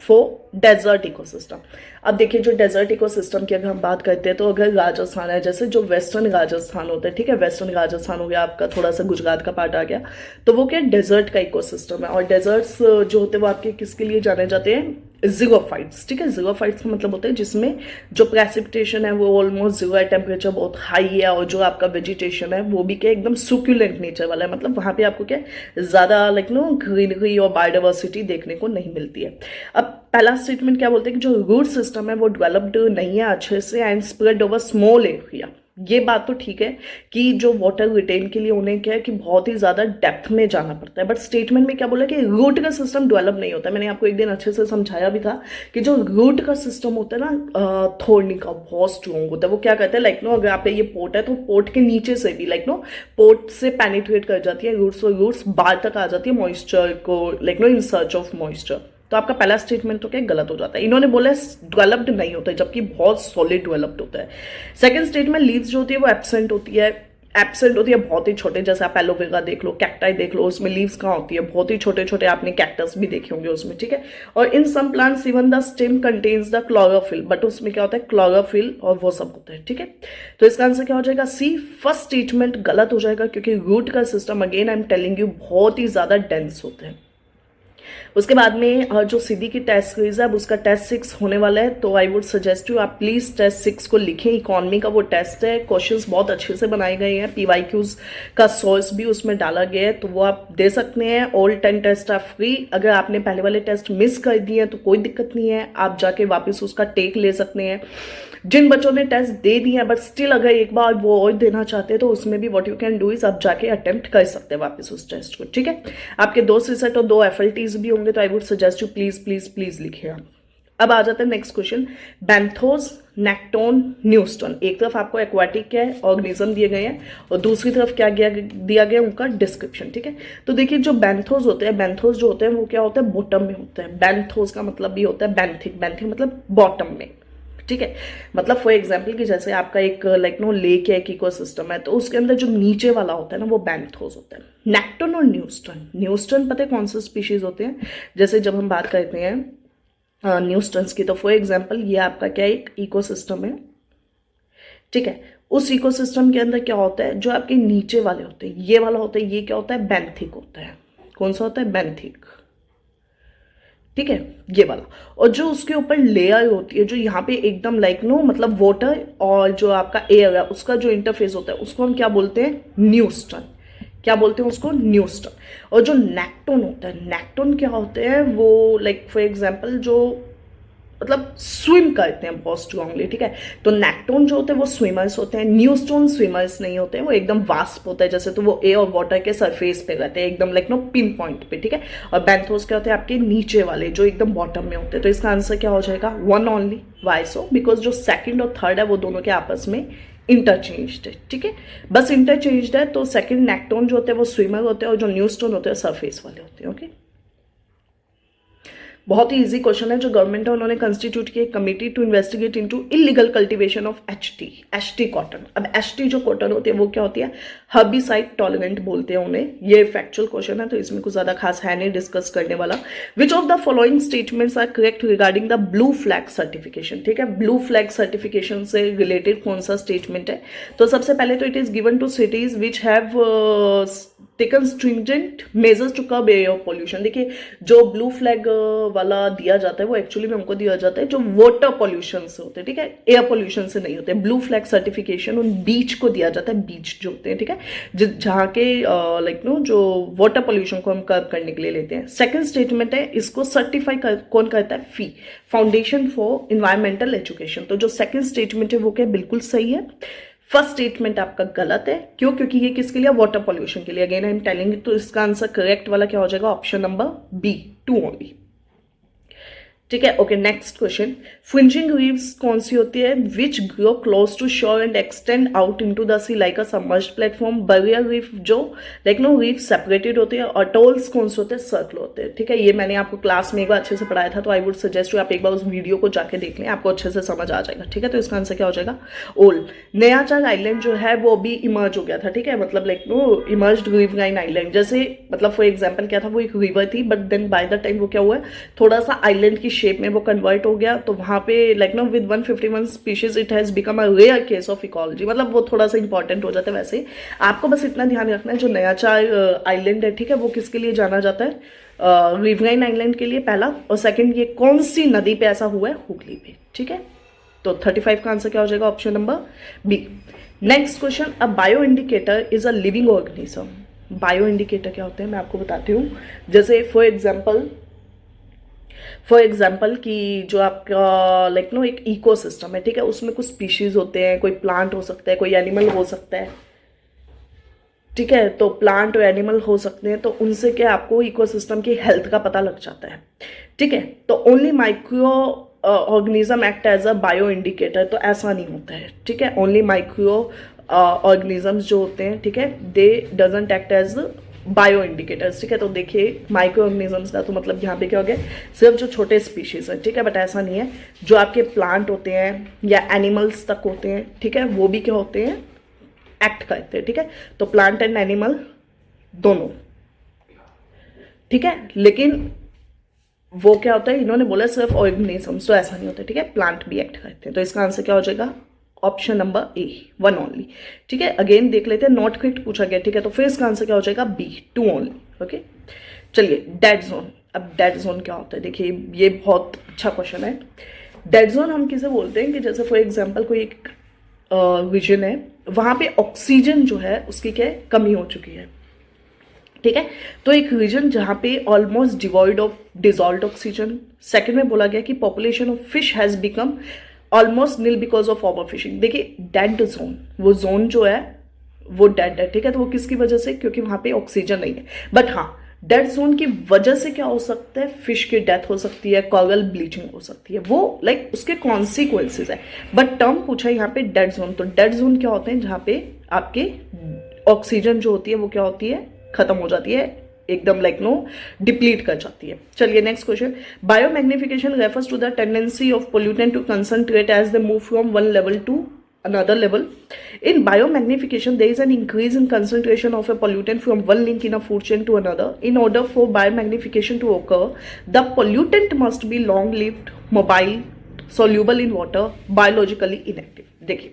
for desert ecosystem. अब देखिए, जो डेजर्ट इकोसिस्टम की अगर हम बात करते हैं, तो अगर राजस्थान है, जैसे जो वेस्टर्न राजस्थान होता है, ठीक है, वेस्टर्न राजस्थान हो गया आपका, थोड़ा सा गुजरात का पार्ट आ गया, तो वो क्या डेजर्ट का इकोसिस्टम है। और डेजर्ट्स जो होते हैं वो आपके किसके लिए जाने जाते हैं, ज़ीरोफाइट्स। ठीक है, ज़ीरोफाइट्स का मतलब होता है जिसमें जो प्रेसिपिटेशन है वो ऑलमोस्ट जीरो है, टेम्परेचर बहुत हाई है, और जो आपका वेजिटेशन है वो भी क्या एकदम सुक्यूलेंट नेचर वाला है। मतलब वहाँ पे आपको क्या ज़्यादा लाइक नो ग्रीनरी और बायोडाइवर्सिटी देखने को नहीं मिलती है। अब पहला स्टेटमेंट क्या बोलते हैं कि जो रूट सिस्टम है वो डेवलप्ड नहीं है अच्छे से and spread over small area. ये बात तो ठीक है कि जो वाटर रिटेन के लिए उन्हें क्या है कि बहुत ही ज़्यादा डेप्थ में जाना पड़ता है, बट स्टेटमेंट में क्या बोला कि रूट का सिस्टम डेवलप नहीं होता है। मैंने आपको एक दिन अच्छे से समझाया भी था कि जो रूट का सिस्टम होता है ना, थोड़नी का बहुत स्ट्रॉन्ग होता है। वो क्या कहते हैं, लाइक नो अगर आप ये पोर्ट है तो पोर्ट के नीचे से भी लाइक नो पोर्ट से पेनिट्रेट कर जाती है रूट्स, और रूट्स बाहर तक आ जाती है मॉइस्चर को, like no in search of moisture. तो आपका पहला स्टेटमेंट तो क्या गलत हो जाता है। इन्होंने बोला डेवलप्ड नहीं होता है, जबकि बहुत सॉलिड डेवलप्ड होता है। सेकंड स्टेटमेंट, लीव्स जो होती है वो एब्सेंट होती है। एब्सेंट होती है बहुत ही छोटे, जैसे आप एलोवेरा देख लो, कैक्टाई देख लो, उसमें लीव्स कहाँ होती है, बहुत ही छोटे छोटे। आपने कैक्टस भी देखे होंगे उसमें। ठीक है, और in some plants even the stem contains the chlorophyll, but उसमें क्या होता है, क्लोरोफिल और वो सब होता है। ठीक है, तो इसका आंसर क्या हो जाएगा, सी। फर्स्ट स्टेटमेंट गलत हो जाएगा, क्योंकि रूट का system again I am telling you बहुत ही ज्यादा डेंस होते हैं। उसके बाद में जो सीधी की टेस्ट सीरीज है, अब उसका टेस्ट 6 होने वाला है, तो आई वुड सजेस्ट यू आप प्लीज टेस्ट 6 को लिखें। इकोनॉमी का वो टेस्ट है, क्वेश्चंस बहुत अच्छे से बनाए गए हैं, पीवाईक्यूज का सोर्स भी उसमें डाला गया है, तो वो आप दे सकते हैं। All 10 test are free. अगर आपने पहले वाले टेस्ट मिस कर दिए हैं तो कोई दिक्कत नहीं है, आप जाके वापस उसका टेक ले सकते हैं। जिन बच्चों ने टेस्ट दे दिए हैं बट स्टिल अगर एक बार वो और देना चाहते हैं, तो उसमें भी what you can do is आप जाके अटेम्प्ट कर सकते हैं वापस उस टेस्ट को। ठीक है, आपके 2 सीसेट और 2 एफएलटीज भी होंगे, तो I would suggest you please please please लिखिए आप। अब आ जाते हैं नेक्स्ट क्वेश्चन, बैंथोस, नेक्टोन, न्यूस्टन। एक तरफ आपको एक्वाटिक क्या है, ऑर्गेनिज्म दिए गए हैं, और दूसरी तरफ क्या दिया गया उनका डिस्क्रिप्शन। ठीक है, तो देखिए जो बैंथोस होते हैं, बैंथोस जो होते हैं वो क्या होता है, बॉटम में होता है। बैंथोस का मतलब भी होता है बैंथिक, बैंथिक मतलब बॉटम में। ठीक है, मतलब फॉर एग्जाम्पल कि जैसे आपका एक लाइक नो लेक है, एक इकोसिस्टम है, तो उसके अंदर जो नीचे वाला होता है ना वो बैंथोस होता है। नेक्टन और न्यूस्टन, न्यूस्टन पता है कौन से स्पीशीज होते हैं, जैसे जब हम बात करते हैं न्यूस्टन्स की, तो फॉर एग्जाम्पल ये आपका क्या एक इकोसिस्टम है। ठीक है, उस इकोसिस्टम के अंदर क्या होता है, जो आपके नीचे वाले होते हैं, ये वाला होता है, ये क्या होता है, बेंथिक होता है। कौन सा होता है, बेंथिक। ठीक है, ये वाला। और जो उसके ऊपर लेयर होती है, जो यहाँ पे एकदम लाइक नो मतलब वाटर और जो आपका एयर है उसका जो इंटरफेस होता है, उसको हम क्या बोलते हैं, न्यूस्टन। क्या बोलते हैं उसको, न्यूस्टन। और जो नेक्टोन होता है, नेक्टोन क्या होते हैं, वो लाइक फॉर एग्जांपल जो मतलब स्विम करते हैं बहुत स्ट्रांगली। ठीक है, तो नेक्टोन जो होते हैं वो स्विमर्स होते हैं, न्यूस्टोन स्विमर्स नहीं होते हैं, वो एकदम वास्प होता है, जैसे तो वो एयर और वाटर के सरफेस पे रहते हैं एकदम लाइक नो पिन पॉइंट पे। ठीक है, और बैंथोस क्या होते हैं, आपके नीचे वाले जो एकदम बॉटम में होते हैं। तो इसका आंसर क्या हो जाएगा, 1 ओनली। वाई सो, बिकॉज जो सेकंड और थर्ड है वो दोनों के आपस में इंटरचेंज्ड है। ठीक है, बस इंटरचेंज्ड है। तो सेकंड नेक्टोन जो होते हैं वो स्विमर होते हैं, और जो न्यूस्टोन होते हैं सरफेस वाले होते हैं। ओके, बहुत ही इजी क्वेश्चन है। जो गवर्नमेंट है उन्होंने कंस्टिट्यूट की एक committee to investigate into illegal cultivation of HT cotton. अब एचटी जो कॉटन होती है वो क्या होती है, हर्बिसाइड टॉलरेंट बोलते हैं उन्हें। ये फैक्चुअल क्वेश्चन है, तो इसमें कुछ ज्यादा खास है नहीं डिस्कस करने वाला। Which of the following statements are correct regarding the blue flag certification. ठीक है, ब्लू फ्लैग सर्टिफिकेशन से रिलेटेड कौन सा स्टेटमेंट है, तो सबसे पहले तो it is given to cities which have taken stringent measures to curb air pollution. देखिए जो ब्लू फ्लैग वाला दिया जाता है वो एक्चुअली में उनको दिया जाता है जो वाटर पॉल्यूशन से होते हैं। ठीक है, एयर पॉल्यूशन से नहीं होते। ब्लू फ्लैग सर्टिफिकेशन उन बीच को दिया जाता है, बीच जो होते हैं। ठीक है, जहाँ के लाइक नो जो वाटर पॉल्यूशन को हम कर्ब करने के लिए लेते हैं। सेकंड स्टेटमेंट है, इसको सर्टिफाई कौन करता है, फी, फाउंडेशन फॉर इन्वायरमेंटल एजुकेशन। तो जो सेकंड स्टेटमेंट है वो क्या बिल्कुल सही है। फर्स्ट स्टेटमेंट आपका गलत है, क्यों, क्योंकि ये किसके लिए, वाटर पॉल्यूशन के लिए। अगेन आई एम टेलिंग, तो इसका आंसर करेक्ट वाला क्या हो जाएगा, ऑप्शन नंबर बी, 2 ओनली। ठीक है। Okay, next question, fringing reefs कौन सी होती है? Which grow close to shore and extend out into the sea like a submerged platform. Barrier reef जो लाइक नो रीफ सेपरेटेड होती है, और टोल्स कौन से होते हैं? सर्कल होते हैं। ठीक है, ये मैंने आपको क्लास में एक बार अच्छे से पढ़ाया था, तो आई वुड सजेस्ट आप एक बार उस वीडियो को जाके देख लें, आपको अच्छे से समझ आ जाएगा। ठीक है, तो इसका आंसर क्या हो जाएगा? ओल। नयाचार आइलैंड जो है वो अभी इमर्ज हो गया था। ठीक है, मतलब like know emerged riverine island, जैसे मतलब फॉर एग्जाम्पल क्या था, वो एक रिवर थी, but then by the time वो क्या हुआ, थोड़ा सा आइलैंड की शेप में वो कन्वर्ट हो गया। तो वहां पे like know with 151 species it has become a rare case of ecology, मतलब वो थोड़ा सा इंपॉर्टेंट हो जाता है। वैसे आपको बस इतना ध्यान रखना है, जो नयाचार आइलैंड है, ठीक है, वो किसके लिए जाना जाता है? रिवराइन आइलैंड के लिए, पहला। और सेकंड, ये कौन सी नदी पे ऐसा हुआ है? हुगली पे। ठीक है, तो 35 का आंसर क्या हो जाएगा? Option number B. Next question, a bio indicator is a living organism. Bio indicator क्या होते हैं मैं आपको बताती हूँ। जैसे फॉर एग्जाम्पल कि जो आपका लाइक नो एक इकोसिस्टम है, ठीक है, उसमें कुछ स्पीशीज होते हैं, कोई प्लांट हो सकता है, कोई एनिमल हो सकता है। ठीक है, तो प्लांट और एनिमल हो सकते हैं, तो उनसे क्या आपको इकोसिस्टम की हेल्थ का पता लग जाता है। ठीक है, तो only micro organism act as a bio indicator, तो ऐसा नहीं होता है। ठीक है, ओनली माइक्रो ऑर्गेनिजम्स जो होते हैं, ठीक है, they doesn't act as bio indicators. ठीक है, तो देखिए माइक्रो ऑर्गेनिजम्स का तो मतलब यहाँ पे क्या हो गया, सिर्फ जो छोटे स्पीशीज हैं। ठीक है, बट ऐसा नहीं है, जो आपके प्लांट होते हैं या एनिमल्स तक होते हैं, ठीक है, वो भी क्या होते हैं? एक्ट करते हैं। ठीक है, तो प्लांट एंड एनिमल दोनों। ठीक है, लेकिन वो क्या होता है, इन्होंने बोला सिर्फ ऑर्गेनिजम्स, तो ऐसा नहीं होता। ठीक है, प्लांट भी एक्ट करते हैं। तो इसका आंसर क्या हो जाएगा? ऑप्शन नंबर ए, वन ओनली। ठीक है, अगेन देख लेते हैं, नॉट क्विट पूछा गया। ठीक है, तो फिर इसका आंसर क्या हो जाएगा? B, two only. ओके, चलिए डेड जोन। अब डेड जोन क्या होता है? देखिए ये बहुत अच्छा क्वेश्चन है। डेड जोन हम किसे बोलते हैं कि जैसे फॉर एग्जाम्पल कोई एक रीजन है, वहां पे ऑक्सीजन जो है उसकी क्या है? कमी हो चुकी है। ठीक है, तो एक रीजन जहां पे almost devoid of dissolved oxygen. Second में बोला गया कि population of fish has become almost nil because of over fishing. देखिए डेड जोन, वो जोन जो है वो डेड है। ठीक है, तो वो किसकी वजह से? क्योंकि वहां पे ऑक्सीजन नहीं है। बट हाँ, डेड जोन की वजह से क्या हो सकता है? फिश की डेथ हो सकती है, कोरल ब्लीचिंग हो सकती है, वो लाइक उसके कॉन्सिक्वेंसेज है। बट टर्म पूछा है यहाँ पे डेड जोन, तो डेड जोन क्या होते हैं? जहाँ पे आपके ऑक्सीजन जो होती है वो क्या होती है? खत्म हो जाती है, एकदम लाइक नो डिप्लीट कर जाती है। चलिए next question, biomagnification refers to the tendency of pollutant to concentrate as they move from one level to another level. In biomagnification, there is an increase in concentration of a pollutant from one link in a food chain to another. In order for biomagnification to occur, the pollutant must be long-lived, mobile, soluble in water, biologically inactive. देखिए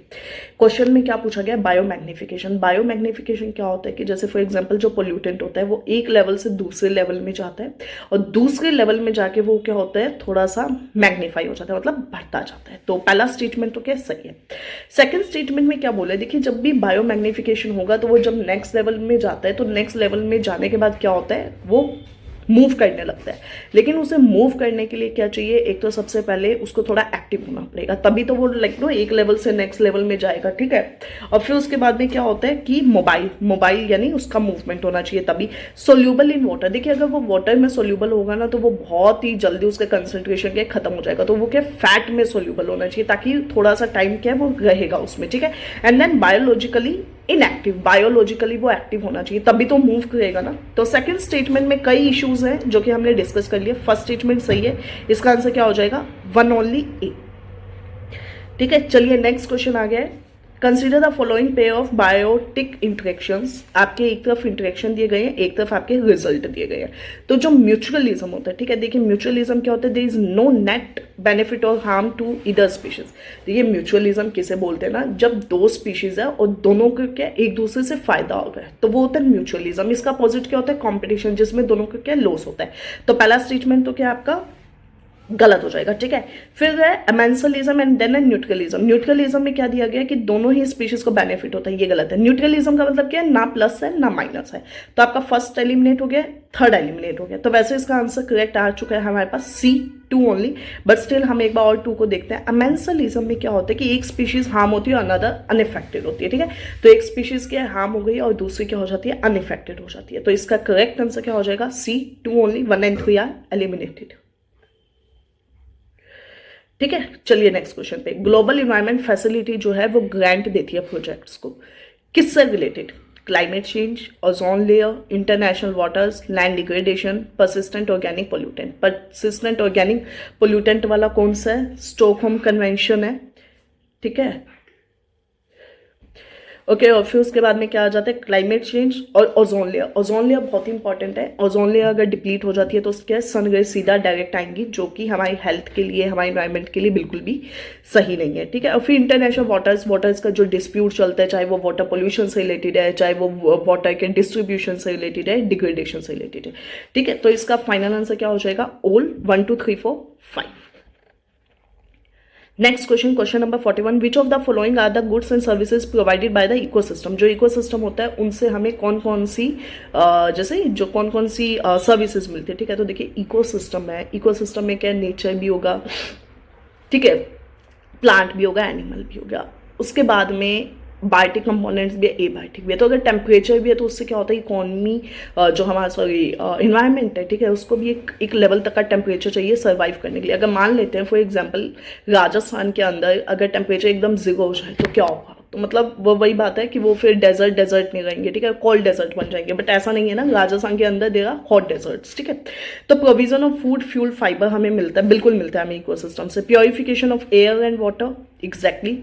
question में क्या पूछा गया? Biomagnification. Biomagnification क्या होता है कि जैसे फॉर एग्जांपल जो पोल्यूटेंट होता है वो एक लेवल से दूसरे लेवल में जाता है, और दूसरे लेवल में जाके वो क्या होता है? थोड़ा सा मैग्नीफाई हो जाता है, मतलब बढ़ता जाता है। तो पहला स्टेटमेंट तो क्या सही है। सेकंड स्टेटमेंट में क्या बोला है? देखिए जब भी बायोमैग्निफिकेशन होगा तो वो जब नेक्स्ट लेवल में जाता है, तो नेक्स्ट लेवल में जाने के बाद क्या होता है? वो मूव करने लगता है। लेकिन उसे मूव करने के लिए क्या चाहिए? एक तो सबसे पहले उसको थोड़ा एक्टिव होना पड़ेगा, तभी तो वो लाइक नो एक लेवल से नेक्स्ट लेवल में जाएगा। ठीक है, और फिर उसके बाद में क्या होता है कि मोबाइल यानी उसका मूवमेंट होना चाहिए, तभी सोल्यूबल इन वाटर। देखिए अगर वो वाटर में सोल्यूबल होगा ना तो वो बहुत ही जल्दी उसका कंसंट्रेशन क्या खत्म हो जाएगा, तो वो क्या फैट में सोल्यूबल होना चाहिए ताकि थोड़ा सा टाइम क्या वो रहेगा उसमें। ठीक है, and then biologically inactive, biologically वो एक्टिव होना चाहिए तभी तो मूव करेगा ना। तो सेकंड स्टेटमेंट में कई इश्यूज हैं जो कि हमने डिस्कस कर लिए। फर्स्ट स्टेटमेंट सही है, इसका आंसर क्या हो जाएगा? One only A. ठीक है, चलिए नेक्स्ट क्वेश्चन आ गया है। Consider the following pair of biotic interactions. आपके एक तरफ इंटरेक्शन दिए गए हैं, एक तरफ आपके रिजल्ट दिए गए हैं। तो जो म्यूचुअलिज्म होता है, ठीक है, देखिए म्यूचुअलिज्म क्या होता है? There is no net benefit और हार्म टू ईदर स्पीशीज। देखिए म्यूचुअलिज्म किसे बोलते हैं ना, जब दो स्पीशीज है और दोनों को क्या एक दूसरे से फायदा हो गया तो वो होता है म्यूचुअलिज्म। इसका अपोजिट क्या होता है? कॉम्पिटिशन, जिसमें दोनों को क्या लॉस होता है। तो पहला स्टेटमेंट तो क्या आपका गलत हो जाएगा। ठीक है, फिर है amensalism and then neutralism. Neutralism में क्या दिया गया कि दोनों ही स्पीशीज को बेनिफिट होता है, ये गलत है। न्यूट्रलिज्म का मतलब क्या है? ना प्लस है ना माइनस है। तो आपका फर्स्ट एलिमिनेट हो गया, थर्ड एलिमिनेट हो गया। तो वैसे इसका आंसर करेक्ट आ चुका है हमारे पास सी, टू ओनली। बट स्टिल हम एक बार और टू को देखते हैं। अमेंसलिज्म में क्या होता है कि एक स्पीशीज हार्म होती है, अनदर अनइफेक्टेड होती है। ठीक है, तो एक स्पीशीज क्या हार्म हो गई और दूसरी क्या हो जाती है? अनइफेक्टेड हो जाती है। तो इसका करेक्ट आंसर क्या हो जाएगा? C, two only. 1 and 3 are eliminated. ठीक है, चलिए नेक्स्ट क्वेश्चन पे। ग्लोबल इन्वायरमेंट फैसिलिटी जो है वो ग्रांट देती है प्रोजेक्ट्स को, किससे related? Climate change, ozone layer, international waters, land degradation, persistent organic pollutant. Persistent organic pollutant वाला कौन सा है? स्टॉकहोम कन्वेंशन है, ठीक है। ओके, और फिर उसके बाद में क्या आ जाता है? क्लाइमेट चेंज और ओजोन लेयर। ओजोन लेयर बहुत इंपॉर्टेंट है। ओजोन लेयर अगर डिप्लीट हो जाती है तो उसके सन रेज सीधा डायरेक्ट आएंगी, जो कि हमारी हेल्थ के लिए, हमारे इन्वायरमेंट के लिए बिल्कुल भी सही नहीं है, ठीक है। और फिर इंटरनेशनल वाटर्स का जो डिस्प्यूट चलता है, चाहे वो वाटर पोल्यूशन से रिलेटेड है, चाहे वो वाटर के डिस्ट्रीब्यूशन से रिलेटेड है, डिग्रेडेशन से रिलेटेड है, ठीक है। तो इसका फाइनल आंसर क्या हो जाएगा? All 1 2 3 4 5। Next question, question number 41। Which of the following are the goods and services provided by the ecosystem? जो इकोसिस्टम होता है उनसे हमें कौन कौन सी जैसे जो कौन कौन सी सर्विसेज मिलती है, ठीक है। तो देखिए इकोसिस्टम है, इकोसिस्टम में क्या नेचर भी होगा, ठीक है, प्लांट भी होगा, एनिमल भी होगा। उसके बाद में बायोटिक कंपोनेंट्स भी है, ए बायोटिक भी है। तो अगर टेम्परेचर भी है तो उससे क्या होता है? इकोनॉमी जो हमारा इन्वायरमेंट है, ठीक है, उसको भी एक लेवल तक का टेम्परेचर चाहिए सर्वाइव करने के लिए। अगर मान लेते हैं फॉर एग्जांपल राजस्थान के अंदर अगर टेम्परेचर एकदम जीरो हो जाए तो क्या होगा? तो मतलब वो वही बात है कि वो फिर डेजर्ट नहीं रहेंगे, ठीक है, कोल्ड डेजर्ट बन जाएंगे। बट ऐसा नहीं है ना, राजस्थान के अंदर देगा हॉट डेजर्ट्स, ठीक है। तो provision of food, fuel, fibre हमें मिलता है, बिल्कुल मिलता है हमें इकोसिस्टम से। Purification of air and water, exactly,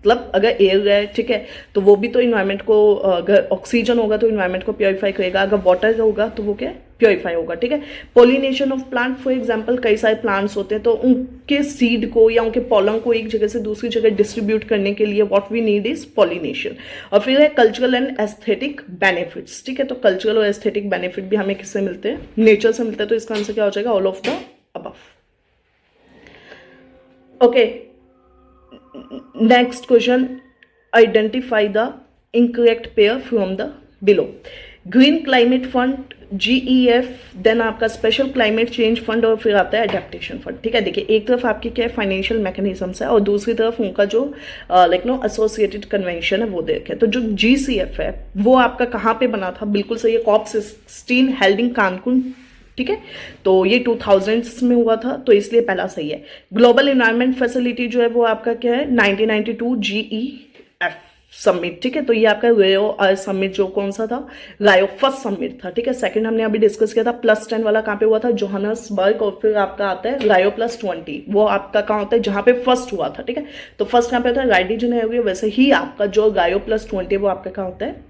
मतलब अगर एयर है, ठीक है, तो वो भी तो इन्वायरमेंट को, अगर ऑक्सीजन होगा तो इन्वायरमेंट को प्योरीफाई करेगा, अगर वाटर होगा तो वो क्या प्योरीफाई होगा, ठीक है। Pollination of plant, for example कई सारे प्लांट्स होते हैं तो उनके सीड को या उनके पॉलन को एक जगह से दूसरी जगह डिस्ट्रीब्यूट करने के लिए what we need is pollination. और फिर है कल्चरल एंड एस्थेटिक बेनिफिट्स, ठीक है। तो कल्चरल और एस्थेटिक बेनिफिट भी हमें किससे मिलते हैं? नेचर से मिलते हैं। तो इसका आंसर क्या हो जाएगा? All of the above. Okay, next question, identify the incorrect pair from the below. Green climate fund, GEF, then आपका स्पेशल क्लाइमेट चेंज फंड, और फिर आता है एडेप्टेशन फंड, ठीक है। देखिए एक तरफ आपकी क्या है? फाइनेंशियल मैकेनिज्म्स है, और दूसरी तरफ उनका जो एसोसिएटेड कन्वेंशन है वो देखें। तो जो GCF है वो आपका कहाँ पे बना था? बिल्कुल सही है, COP16 हेल्ड इन कानकुन, ठीक है। तो ये 2000s में हुआ था, तो इसलिए पहला सही है। ग्लोबल इन्वायरमेंट फैसिलिटी जो है वो आपका क्या है? 1992 GEF समिट, ठीक है। तो ये आपका रायो समिट जो कौन सा था? रायो फर्स्ट समिट था, ठीक है। सेकंड हमने अभी डिस्कस किया था +10 वाला, कहाँ पे हुआ था? जोहान्सबर्ग। और फिर आपका आता है रायो +20, वो आपका कहाँ होता है? जहाँ पे फर्स्ट हुआ था, ठीक है। तो फर्स्ट कहाँ पे होता है? राइट डिजेनेरो। वैसे ही आपका जो रायो +20 वो आपका कहाँ होता है?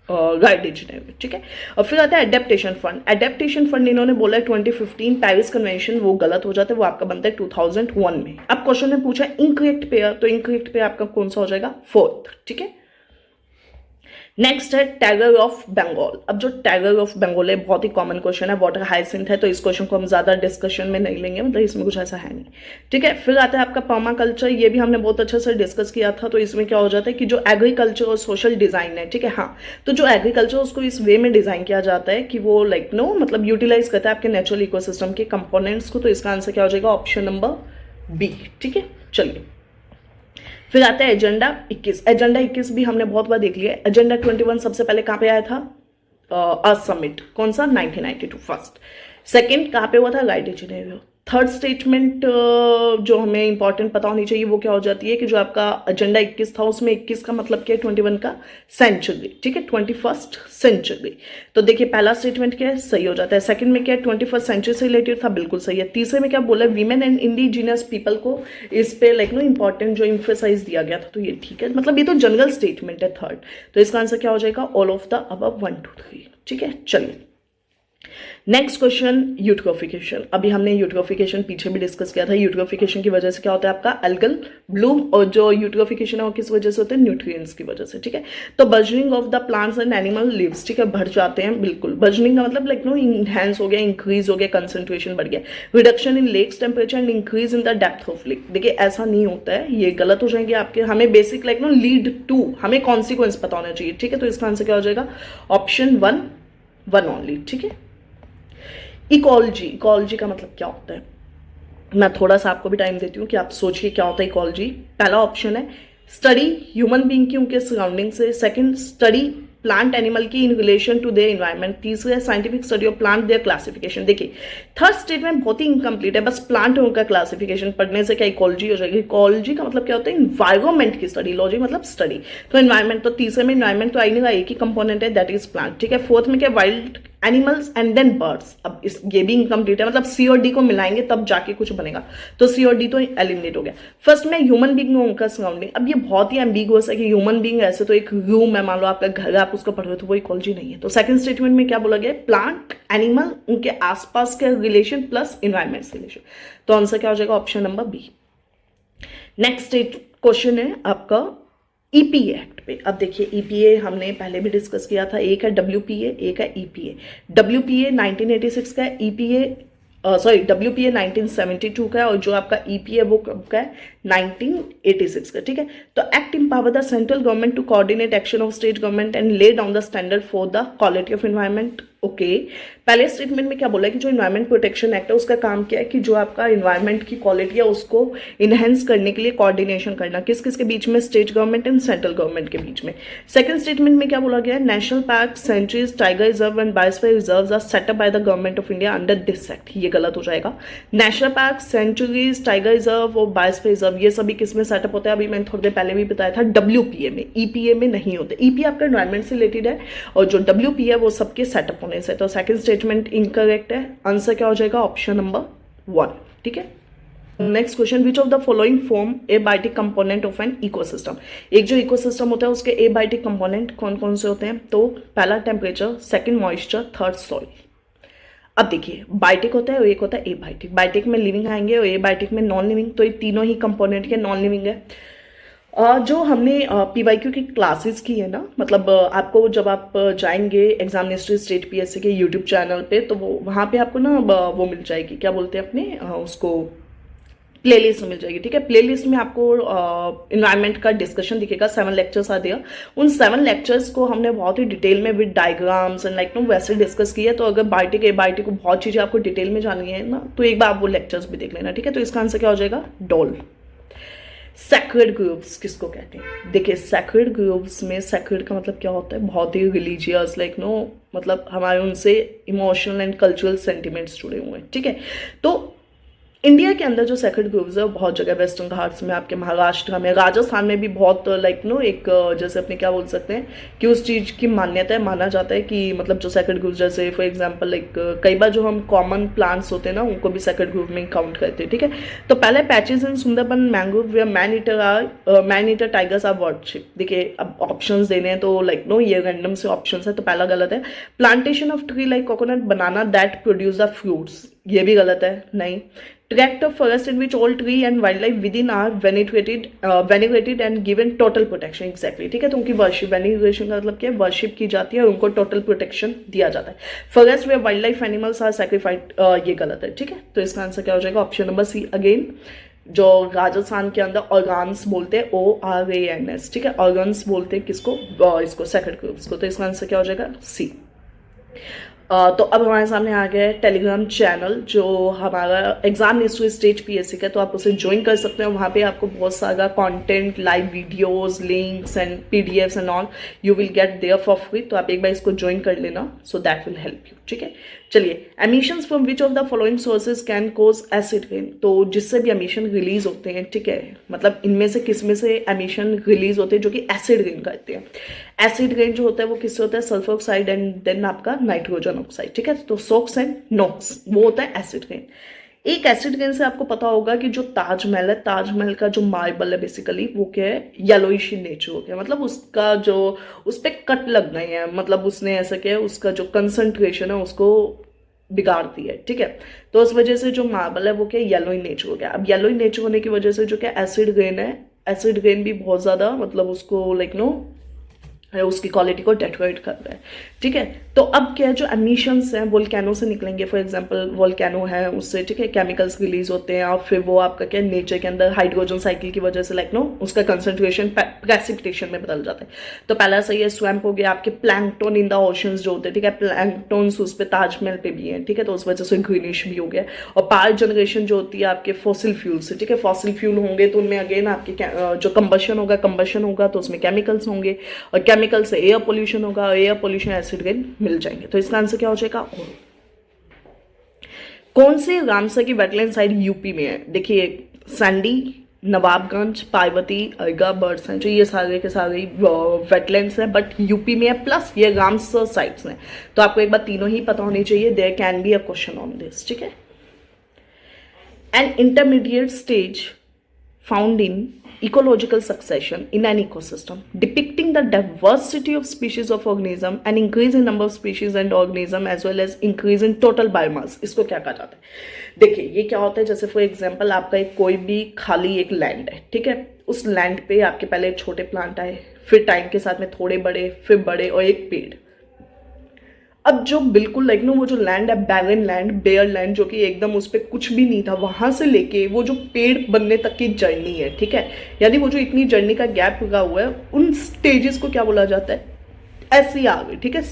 राइट डिजेनेरो, ठीक है। और फिर आता है एडेप्टेशन फंड। एडेप्टेशन फंड इन्होंने बोला है 2015 पेरिस कन्वेंशन, वो गलत हो जाता है, वो आपका बनता है 2001 में। अब क्वेश्चन में पूछा इनकरेक्ट पेयर, तो इनकरेक्ट पेयर आपका कौन सा हो जाएगा? 4th, ठीक है। नेक्स्ट है टाइगर ऑफ बंगाल। अब जो टाइगर ऑफ बंगाल है बहुत ही कॉमन क्वेश्चन है, वाटर हाइसिंथ है, तो इस क्वेश्चन को हम ज्यादा डिस्कशन में नहीं लेंगे, मतलब इसमें कुछ ऐसा है नहीं, ठीक है। फिर आता है आपका पर्माकल्चर, ये भी हमने बहुत अच्छे से डिस्कस किया था। तो इसमें क्या हो जाता है कि जो एग्रीकल्चर और सोशल डिजाइन है, ठीक है, हाँ, तो जो एग्रीकल्चर उसको इस वे में डिजाइन किया जाता है कि वो मतलब यूटिलाइज करता है आपके नेचुरल इकोसिस्टम के कंपोनेंट्स को। तो इसका आंसर क्या हो जाएगा? ऑप्शन नंबर बी, ठीक है। चलिए फिर आता है एजेंडा 21। एजेंडा 21 भी हमने बहुत बार देख लिया। एजेंडा 21 सबसे पहले कहाँ पे आया था? समिट, कौन सा? 1992 फर्स्ट। सेकंड कहाँ पे हुआ था? राइट डिजेनेरो। थर्ड स्टेटमेंट जो हमें इंपॉर्टेंट पता होनी चाहिए वो क्या हो जाती है कि जो आपका एजेंडा 21 था उसमें 21 का मतलब क्या है? 21 का सेंचुरी, ठीक है, 21st सेंचुरी। तो देखिए पहला स्टेटमेंट क्या है? सही हो जाता है। सेकंड में क्या है? 21st सेंचुरी से रिलेटेड था, बिल्कुल सही है। तीसरे में क्या बोला? वीमेन एंड इंडिजिनियस पीपल को इस पे इंपॉर्टेंट जो इम्फेसाइज दिया गया था, तो ये ठीक है, मतलब ये तो जनरल स्टेटमेंट है थर्ड। तो इसका आंसर क्या हो जाएगा? ऑल ऑफ द अबव 1 2 3, ठीक है। चलिए नेक्स्ट क्वेश्चन, यूट्रोफिकेशन। अभी हमने यूट्रोफिकेशन पीछे भी डिस्कस किया था। यूट्रोफिकेशन की वजह से क्या होता है? आपका अल्गल ब्लूम, और जो यूट्रोफिकेशन है वो किस वजह से होता है? न्यूट्रिएंट्स की वजह से, ठीक है। तो burgeoning of the plants and animal leaves, ठीक है, बढ़ जाते हैं, बिल्कुल। बर्जनिंग का मतलब इनहैंस हो गया, इंक्रीज हो गया, कंसंट्रेशन बढ़ गया। Reduction in lakes temperature and increase in the depth of lake. देखिए ऐसा नहीं होता है, ये गलत हो जाएंगे आपके। हमें बेसिक लीड टू, हमें कॉन्सिक्वेंस पता होना चाहिए, ठीक है। तो इसका आंसर क्या हो जाएगा? ऑप्शन 1 ओनली, ठीक है। इकोलॉजी, इकोलॉजी का मतलब क्या होता है? मैं थोड़ा सा आपको भी टाइम देती हूँ कि आप सोचिए क्या होता है इकोलॉजी। पहला ऑप्शन है स्टडी ह्यूमन बीइंग की उनके सराउंडिंग से। सेकंड, स्टडी प्लांट एनिमल की in relation to their environment. तीसरा है scientific study of plant their classification. देखिए थर्ड स्टेटमेंट बहुत ही इनकम्प्लीट है, बस प्लांट उनका क्लासिफिकेशन पढ़ने से क्या इकोलॉजी हो जाएगी। इकोलॉजी का मतलब क्या होता है, इन्वायरमेंट की स्टडी, लॉजी मतलब स्टडी। तो इन्वायरमेंट, तो तीसरे में इन्वायरमेंट तो आई नहीं रहा, एक ही कंपोनेंट है दैट इज प्लांट, ठीक है। फोर्थ में क्या, wild animals and then birds. अब इस ये भी इनकम्प्लीट है, मतलब सी और डी को मिलाएंगे तब जाके कुछ बनेगा, तो सी और डी तो एलिमिनेट हो गया। फर्स्ट में ह्यूमन बीइंग और उनका सराउंडिंग। अब ये बहुत ही एम्बिगुअस है कि ह्यूमन बीइंग ऐसे तो एक रूम है, मान लो आपका घर है, आप उसको पढ़ रहे हो, तो वो इकोलॉजी नहीं है। तो सेकंड स्टेटमेंट में क्या बोला गया, प्लांट एनिमल उनके आसपास के रिलेशन प्लस इन्वायरमेंट रिलेशन। तो आंसर क्या हो जाएगा, option number B. Next question है आपका ईपीए एक्ट पे। अब देखिए ईपीए हमने पहले भी डिस्कस किया था, एक है डब्ल्यूपीए, एक है ईपीए। डब्ल्यूपीए 1986 का है, ईपीए डब्ल्यूपीए 1972 का है, और जो आपका ईपीए वो कब का है, 1986 का, ठीक है। तो act empower the central government to coordinate action of state government and lay down the standard for the quality of environment. Okay, पहले स्टेटमेंट में क्या बोला है कि जो इन्वायरमेंट प्रोटेक्शन एक्ट है उसका काम क्या है कि जो आपका इन्वायरमेंट की क्वालिटी है उसको इनहेंस करने के लिए कोऑर्डिनेशन करना, किस किस के बीच में, state government and central government के बीच में। सेकंड स्टेटमेंट में क्या बोला गया है, national park, sanctuaries, tiger reserve and biosphere reserves are set up by the government of India under this act. ये गलत हो जाएगा। National park, sanctuaries, tiger reserve और बायोस्फीयर रिजर्व ये सभी किस में सेटअप होता है, अभी मैंने थोड़ी देर पहले भी बताया था, डब्ल्यूपीए में, ईपीए में नहीं होते। ईपीए आपका एनवायरमेंट से रिलेटेड है और जो डब्ल्यूपीए है वो सबके सेटअप होने से। तो सेकंड स्टेटमेंट इनकरेक्ट है, आंसर क्या हो जाएगा, ऑप्शन नंबर 1, ठीक है। Next question, which of the following form abiotic component of an ecosystem. एक जो इकोसिस्टम होता है उसके एबायोटिक कंपोनेंट कौन कौन से होते हैं, तो पहला temperature, second moisture, third soil. अब देखिए बायोटिक होता है और एक होता है एबायोटिक। बायोटिक में लिविंग आएंगे और एबायोटिक में नॉन लिविंग, तो ये तीनों ही कंपोनेंट के नॉन लिविंग है। जो हमने पीवाईक्यू की क्लासेस की है ना, मतलब आपको जब आप जाएंगे एग्जाम मिनिस्ट्री स्टेट पीएससी के यूट्यूब चैनल पे, तो वो वहाँ पे आपको ना वो मिल जाएगी, क्या बोलते हैं अपने उसको, प्लेलिस्ट मिल जाएगी, ठीक है। प्लेलिस्ट में आपको इन्वायरमेंट का डिस्कशन दिखेगा, 7 लेक्चर्स आ दिया। उन 7 लेक्चर्स को हमने बहुत ही डिटेल में with diagrams and like know वैसे डिस्कस किया। तो अगर बायोटिक एबायोटिक को बहुत चीज़ें आपको डिटेल में जाननी है ना, तो एक बार आप वो लेक्चर्स भी देख लेना, ठीक है। तो इसका आंसर क्या हो जाएगा, डोल। सैक्रेड ग्रुप्स किसको कहते हैं, देखिए सैक्रेड ग्रुप्स में, सैक्रेड का मतलब क्या होता है, बहुत ही रिलीजियस, लाइक नो मतलब हमारे उनसे इमोशनल एंड कल्चरल सेंटिमेंट्स जुड़े हुए हैं, ठीक है। तो इंडिया के अंदर जो सैक्रेड ग्रुव्स है वो बहुत जगह, वेस्टर्न घाट्स में, आपके महाराष्ट्र में, राजस्थान में भी बहुत लाइक नो एक जैसे अपने क्या बोल सकते हैं कि उस चीज़ की मान्यता है, माना जाता है कि मतलब जो सैक्रेड ग्रुव्स, जैसे फॉर एग्जांपल लाइक कई बार जो हम कॉमन प्लांट्स होते हैं ना उनको भी सैक्रेड ग्रुव में काउंट करते हैं, ठीक है। तो पहले पैचेज इन सुंदरबन मैंग्रोव या man eater tigers are worship. देखिए अब ऑप्शंस देने हैं तो लाइक नो ये रैंडम से ऑप्शंस है, तो पहला गलत है। Plantation of tree like coconut banana that produce the fruits, ये भी गलत है, नहीं। Tract of forest in which all tree and wildlife within are venerated and given total protection, exactly, ठीक है। तो उनकी वर्शिप, वेनिगेशन का मतलब क्या है, वर्शिप की जाती है और उनको टोटल प्रोटेक्शन दिया जाता है। फॉरेस्ट में वाइल्ड लाइफ एनिमल्स आर सैक्रिफाइड, ये गलत है, ठीक है। तो इसका आंसर क्या हो जाएगा, ऑप्शन नंबर सी। अगेन जो राजस्थान के अंदर ऑर्गान्स बोलते हैं, ORANS, ठीक है, ऑर्गन्स बोलते हैं किसको, इसको सैक्रेड ग्रुव्स को। तो इसका आंसर क्या हो जाएगा, सी। तो अब हमारे सामने आ गया है टेलीग्राम चैनल जो हमारा एग्जाम मिनिस्ट्री स्टेट पीएससी का, तो आप उसे ज्वाइन कर सकते हैं। वहाँ पे आपको बहुत सारा content, live videos, links and PDFs and all you will get there for free. तो आप एक बार इसको ज्वाइन कर लेना, so that will help you, ठीक है। चलिए, emissions from which of the following sources can cause acid rain. तो जिससे भी एमिशन रिलीज होते हैं, ठीक है, मतलब इनमें से किस में से एमिशन रिलीज होते हैं जो कि एसिड रेन कहते हैं। एसिड रेन जो होता है वो किससे होता है, सल्फर ऑक्साइड एंड देन आपका नाइट्रोजन ऑक्साइड, ठीक है। तो सोक्स एंड नोक्स वो होता है एसिड रेन। एक एसिड रेन से आपको पता होगा कि जो ताजमहल है, ताजमहल का जो मार्बल है बेसिकली वो क्या है, येलोइश इन नेचर हो गया, मतलब उसका जो उस पर कट लग गए हैं, मतलब उसने ऐसा किया, उसका जो कंसंट्रेशन है उसको बिगाड़ दिया है, ठीक है। तो उस वजह से जो मार्बल है वो क्या, येलो इन नेचर हो गया। अब येलो इन नेचर होने की वजह से जो क्या एसिड रेन है, एसिड रेन भी बहुत ज़्यादा मतलब उसको लाइक नो उसकी क्वालिटी को डेट्रोइट कर रहा है, ठीक है। तो अब क्या है, जो एमिशंस हैं वोल्केनो से निकलेंगे, फॉर एग्जांपल वोल्केनो है उससे, ठीक है, केमिकल्स रिलीज होते हैं और फिर वो आपका क्या नेचर के अंदर हाइड्रोजन साइकिल की वजह से लाइक नो उसका कंसंट्रेशन प्रेसिपिटेशन में बदल जाता है। तो पहला सही है स्वैम्प हो गया, आपके प्लैंकटन इन द ओशंस जो होते हैं, ठीक है, प्लैंकटन्स उस पर ताजमहल पे भी हैं, ठीक है, तो उस वजह से ग्रीनिश भी हो गया। और पावर जनरेशन जो होती है आपके फॉसिल फ्यूल से, ठीक है, फॉसिल फ्यूल होंगे तो उनमें अगेन आपके जो कंबशन होगा तो उसमें केमिकल्स होंगे और केमिकल से एयर पोल्यूशन होगा, एयर पोल्यूशन एसिड रेन मिल जाएंगे। तो इसका आंसर क्या हो जाएगा? कौन से रामसर की वेटलैंड साइट यूपी में है? देखिए सैंडी, नवाबगंज, पार्वती, अर्गा, बरसंच, ये सारे के सारे वेटलैंड्स हैं, बट यूपी में है, प्लस ये रामसर साइट्स हैं। तो आपको एक बार तीनों ही पता होनी चाहिए। There can be a question on this, ठीक है। An intermediate stage found in ecological succession in an ecosystem depicting the diversity of species of organism and increase in number of species and organism as well as increase in total biomass। इसको क्या कहा जाता है? देखिए ये क्या होता है, जैसे फॉर एग्जांपल आपका एक कोई भी खाली एक लैंड है, ठीक है, उस लैंड पे आपके पहले छोटे प्लांट आए, फिर टाइम के साथ में थोड़े बड़े, फिर बड़े और एक पेड़। अब जो बिल्कुल लाइक नो वो जो लैंड है, बैरन लैंड, बेयर लैंड, जो कि एकदम उस पर कुछ भी नहीं था, वहां से लेके वो जो पेड़ बनने तक की जर्नी है, ठीक है, यानी वो जो इतनी जर्नी का गैप लगा हुआ है, उन स्टेजेस को क्या बोला जाता है? ऐसे ही आ गए, ठीक है,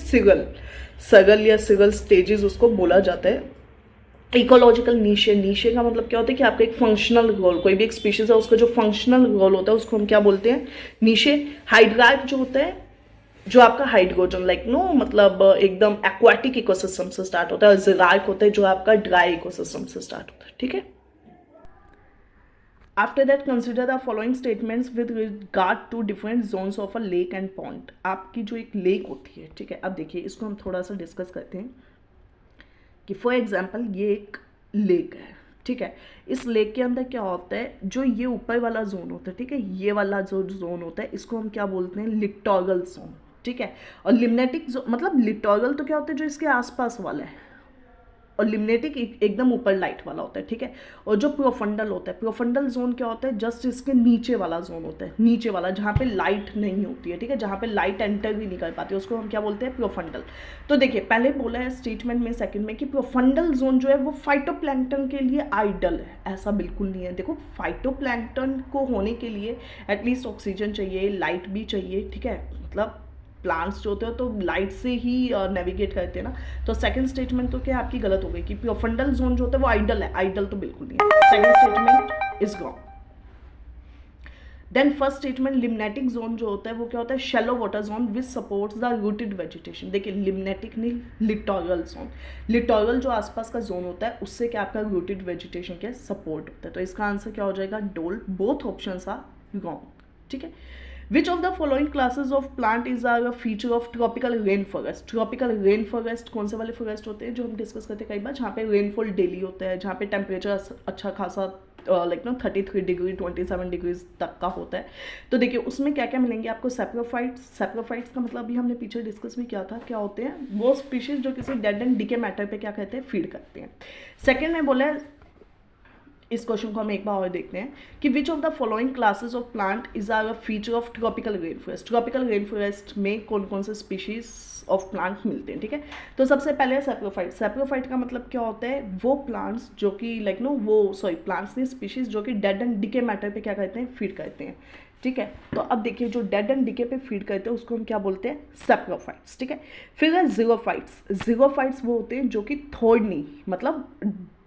सगल या सिगल स्टेजेस उसको बोला जाता है। इकोलॉजिकल नीशे, नीशे का मतलब क्या होता है कि आपका एक फंक्शनल रोल, कोई भी एक स्पीशीज है उसका जो फंक्शनल रोल होता है उसको हम क्या बोलते हैं? नीशे। हाइड्रार्क जो होता है, जो आपका हाइड्रोजन लाइक नो मतलब एकदम एक्वाटिक इकोसिस्टम से स्टार्ट होता है, और जिरार्क होता है जो आपका ड्राई इकोसिस्टम से स्टार्ट होता है, ठीक है। After that consider the following statements with regard to different zones of a lake and pond. आपकी जो एक लेक होती है, ठीक है, अब देखिए इसको हम थोड़ा सा डिस्कस करते हैं कि फॉर एग्जाम्पल ये एक लेक है, ठीक है, इस लेक के अंदर क्या होता है, जो ये ऊपर वाला जोन होता है, ठीक है, ये वाला जो जोन होता है इसको हम क्या बोलते हैं? लिटोरल जोन, ठीक है। और लिम्नेटिक मतलब लिटोरल तो क्या होता है जो इसके आसपास वाला है, और लिम्नेटिक एकदम ऊपर लाइट वाला होता है, ठीक है। और जो प्रोफंडल होता है, प्रोफंडल जोन क्या होता है? जस्ट इसके नीचे वाला जोन होता है, नीचे वाला जहाँ पे लाइट नहीं होती है, ठीक है, जहाँ पे लाइट एंटर भी नहीं कर पाती है, उसको हम क्या बोलते हैं? प्रोफंडल। तो देखिए पहले बोला है स्टेटमेंट में सेकंड में कि प्रोफंडल जोन जो है वो फाइटोप्लैंक्टन के लिए आइडल है। ऐसा बिल्कुल नहीं है। देखो फाइटोप्लैंक्टन को होने के लिए एटलीस्ट ऑक्सीजन चाहिए, लाइट भी चाहिए, ठीक है, मतलब प्लांट्स जो होते हैं तो लाइट से ही नेविगेट करते हैं ना। तो सेकंड स्टेटमेंट तो क्या आपकी गलत हो गई कि प्रोफंडल जोन जो होता है वो आइडल है, आइडल तो बिल्कुल नहीं है। Second statement is wrong. Then first statement limnetic zone जो होता है वो क्या होता है? Shallow water zone which supports the rooted vegetation. देखिए लिम्नेटिक नहीं, लिटोरल जोन, लिटोरल जो आसपास का जोन होता है उससे क्या आपका रूटेड वेजिटेशन क्या सपोर्ट होता है। तो इसका आंसर क्या हो जाएगा? डोल। बोथ ऑप्शंस आर रॉन्ग, ठीक है। Which of the following classes of plant is a feature of tropical rainforest? Tropical rainforest कौन से वाले फॉरेस्ट होते हैं जो हम डिस्कस करते हैं कई बार, जहाँ पे रेनफॉल डेली होता है, जहाँ पे टेम्परेचर अच्छा खासा लाइक ना 33 डिग्री 27 डिग्रीज तक का होता है। तो देखिए उसमें क्या क्या मिलेंगे आपको? सैप्रोफाइट्स। सैप्रोफाइट्स का मतलब भी हमने पीछे डिस्कस भी किया था, क्या होते हैं? वो स्पीशीज जो किसी डेड एंड डिके मैटर पे क्या कहते हैं? फीड करते हैं। सेकेंड में बोला है, इस क्वेश्चन को हम एक बार और देखते हैं कि which of the following classes of plant is are a feature of tropical rain forest. Tropical rain forest में कौन कौन से स्पीशीज ऑफ प्लांट मिलते हैं, ठीक है। तो सबसे पहले सैप्रोफाइट। सैप्रोफाइट का मतलब क्या होता है? वो प्लांट्स जो कि लाइक नो वो प्लांट्स नहीं, स्पीशीज जो कि डेड एंड डिके मैटर पे क्या करते हैं? फीड करते हैं, ठीक है। तो अब देखिए जो डेड एंड डिके पे फीड करते हैं उसको हम क्या बोलते हैं? सैप्रोफाइट्स, ठीक है। फिर है जीरोफाइट्स। जीरोफाइट्स वो होते हैं जो कि थोड़ी मतलब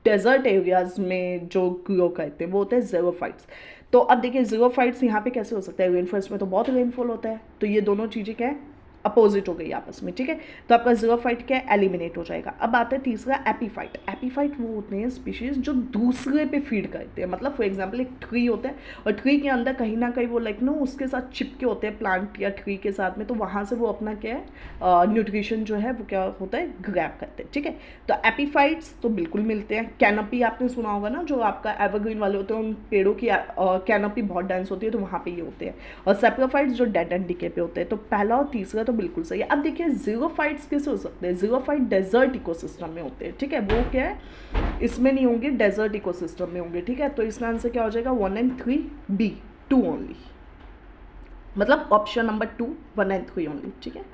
डेजर्ट एरियाज में जो ग्रो करते हैं वो होते हैं ज़ीरोफाइट्स। तो अब देखिए ज़ीरोफाइट्स यहाँ पे कैसे हो सकता है? रेन फॉरेस्ट में तो बहुत रेनफॉल होता है, तो ये दोनों चीज़ें क्या है? अपोजिट हो गई आपस में, ठीक है। तो आपका ज़ीरोफाइट क्या है? एलिमिनेट हो जाएगा। अब आता है तीसरा एपीफाइट। एपीफाइट वो होते हैं स्पीशीज जो दूसरे पे फीड करते हैं, मतलब फॉर एग्जांपल एक ट्री होता है और ट्री के अंदर कहीं ना कहीं वो लाइक नो उसके साथ चिपके होते हैं प्लांट या ट्री के साथ में, तो वहाँ से वो अपना क्या है न्यूट्रिशन जो है वो क्या होता है? ग्रैब करते हैं, ठीक है। तो एपीफाइट्स तो बिल्कुल मिलते हैं। कैनोपी आपने सुना होगा ना, जो आपका एवरग्रीन वाले होते हैं उन पेड़ों की कैनोपी बहुत डेंस होती है, तो वहाँ पे ये होते हैं। और सैप्रोफाइट्स जो डेड एंड डिके पे होते हैं। तो पहला और तीसरा तो बिल्कुल सही है। अब देखिए ज़ीरोफाइट्स कैसे हो सकते हैं? ज़ीरोफाइट डेजर्ट इकोसिस्टम में होते हैं, ठीक है। वो क्या है? इसमें नहीं होंगे, डेजर्ट इकोसिस्टम में होंगे, ठीक है। तो इसका आंसर क्या हो जाएगा? 1 and 3 B, 2 ओनली, मतलब ऑप्शन नंबर 2 1 and 3 ओनली, ठीक है।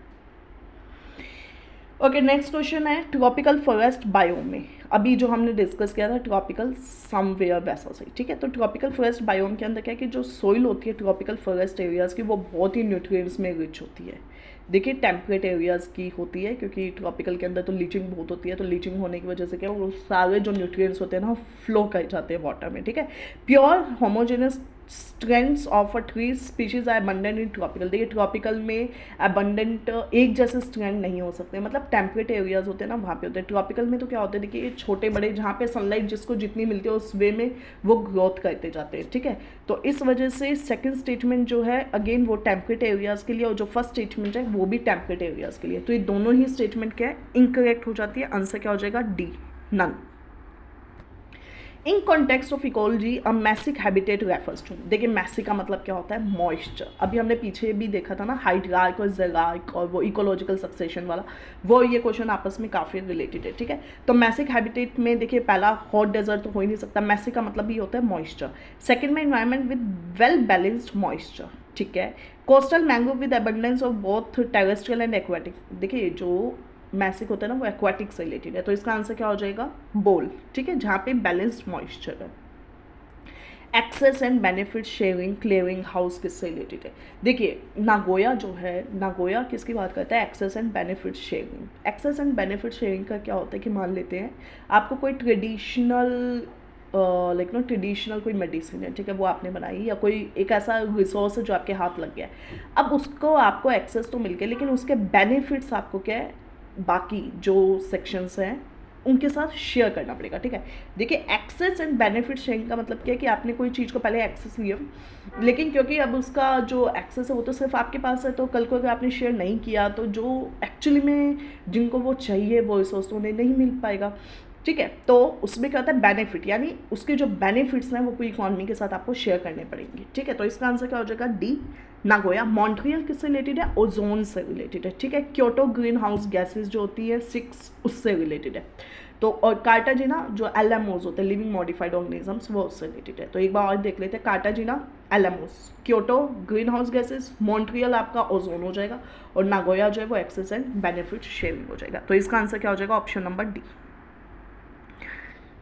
ओके नेक्स्ट क्वेश्चन है ट्रॉपिकल फॉरेस्ट बायोम में। अभी जो हमने डिस्कस किया था ट्रॉपिकल समवेयर वैसा सही, ठीक है। तो ट्रॉपिकल फॉरेस्ट बायोम के अंदर क्या है कि जो सोइल होती है ट्रॉपिकल फॉरेस्ट एरियाज़ की वो बहुत ही न्यूट्रिएंट्स में रिच होती है। देखिए टेम्परेट एरियाज़ की होती है क्योंकि ट्रॉपिकल के अंदर तो लीचिंग बहुत होती है, तो लीचिंग होने की वजह से क्या वो सारे जो न्यूट्रिएंट्स होते हैं ना फ्लो कर जाते हैं वाटर में, ठीक है। Pure homogenous strands of a tree species are abundant in tropical. देखिए ट्रॉपिकल में अबंडेंट एक जैसे स्ट्रैंड नहीं हो सकते, मतलब टेम्परेट एरियाज होते हैं ना वहाँ पे होते हैं। ट्रॉपिकल में तो क्या होता है, देखिए ये छोटे बड़े जहाँ पे सनलाइट जिसको जितनी मिलती है उस वे में वो ग्रोथ करते जाते हैं, ठीक है। तो इस वजह से सेकंड स्टेटमेंट जो है अगेन वो टेम्परेट एरियाज़ के लिए, और जो फर्स्ट स्टेटमेंट है वो भी टेम्परेट एरियाज़ के लिए। तो ये दोनों ही स्टेटमेंट क्या है, इनकरेक्ट हो जाती है। आंसर क्या हो जाएगा, D, none. In context of ecology a mesic habitat refers to. देखिए मैसिक का मतलब क्या होता है, मॉइस्चर। अभी हमने पीछे भी देखा था ना, हाइड्रार्क और ज़ेगार्क और वो इकोलॉजिकल सक्सेशन वाला, वो ये क्वेश्चन आपस में काफ़ी रिलेटेड है, ठीक है। तो मैसिक हैबिटेट में देखिए पहला हॉट डेजर्ट तो हो ही नहीं सकता, मैसिक का मतलब भी होता है मॉइस्चर। सेकेंड में environment with well balanced moisture, ठीक है। Coastal mangrove with abundance of both terrestrial and aquatic. देखिए जो मैसिक होता है ना वो एक्वाटिक से रिलेटेड है, तो इसका आंसर क्या हो जाएगा, बोल, ठीक है, जहाँ पे बैलेंस्ड मॉइस्चर है। Access and benefit sharing clearing house किससे रिलेटेड है। देखिए नागोया जो है, नागोया किसकी बात करता है, access and benefit sharing. Access and benefit sharing का क्या होता है कि मान लेते हैं आपको कोई ट्रेडिशनल लाइक नो ट्रेडिशनल कोई मेडिसिन है, ठीक है, वो आपने बनाई, या कोई एक ऐसा रिसोर्स है जो आपके हाथ लग गया है। अब उसको आपको एक्सेस तो मिल गया, लेकिन उसके बेनिफिट्स आपको क्या है, बाकी जो सेक्शंस हैं उनके साथ शेयर करना पड़ेगा, ठीक है। देखिए एक्सेस एंड बेनिफिट शेयरिंग का मतलब क्या है कि आपने कोई चीज़ को पहले एक्सेस लिया, लेकिन क्योंकि अब उसका जो एक्सेस है वो तो सिर्फ आपके पास है, तो कल को अगर आपने शेयर नहीं किया तो जो एक्चुअली में जिनको वो चाहिए वो रिसोर्स तो उन्हें नहीं मिल पाएगा, ठीक है। तो उसमें क्या होता है, बेनिफिट, यानी उसके जो बेनिफिट्स हैं वो पूरी इकॉनमी के साथ आपको शेयर करने पड़ेंगे, ठीक है। तो इसका आंसर क्या हो जाएगा, डी, नागोया। मॉन्ट्रियल किससे रिलेटेड है, ओजोन से रिलेटेड है, ठीक है। क्योटो ग्रीन हाउस गैसेज जो होती है 6 उससे रिलेटेड है। तो और कार्टाजिना जो एलएमओज होते हैं, लिविंग मॉडिफाइड ऑर्गेनिजम्स, वो उससे रिलेटेड है। तो एक बार और देख लेते हैं, Cartagena, LMOs, Kyoto greenhouse gases, Montreal आपका ओजोन हो जाएगा, और नागोया जो है वो एक्सेस एंड बेनिफिट शेयरिंग हो जाएगा। तो इसका आंसर क्या हो जाएगा, ऑप्शन नंबर डी।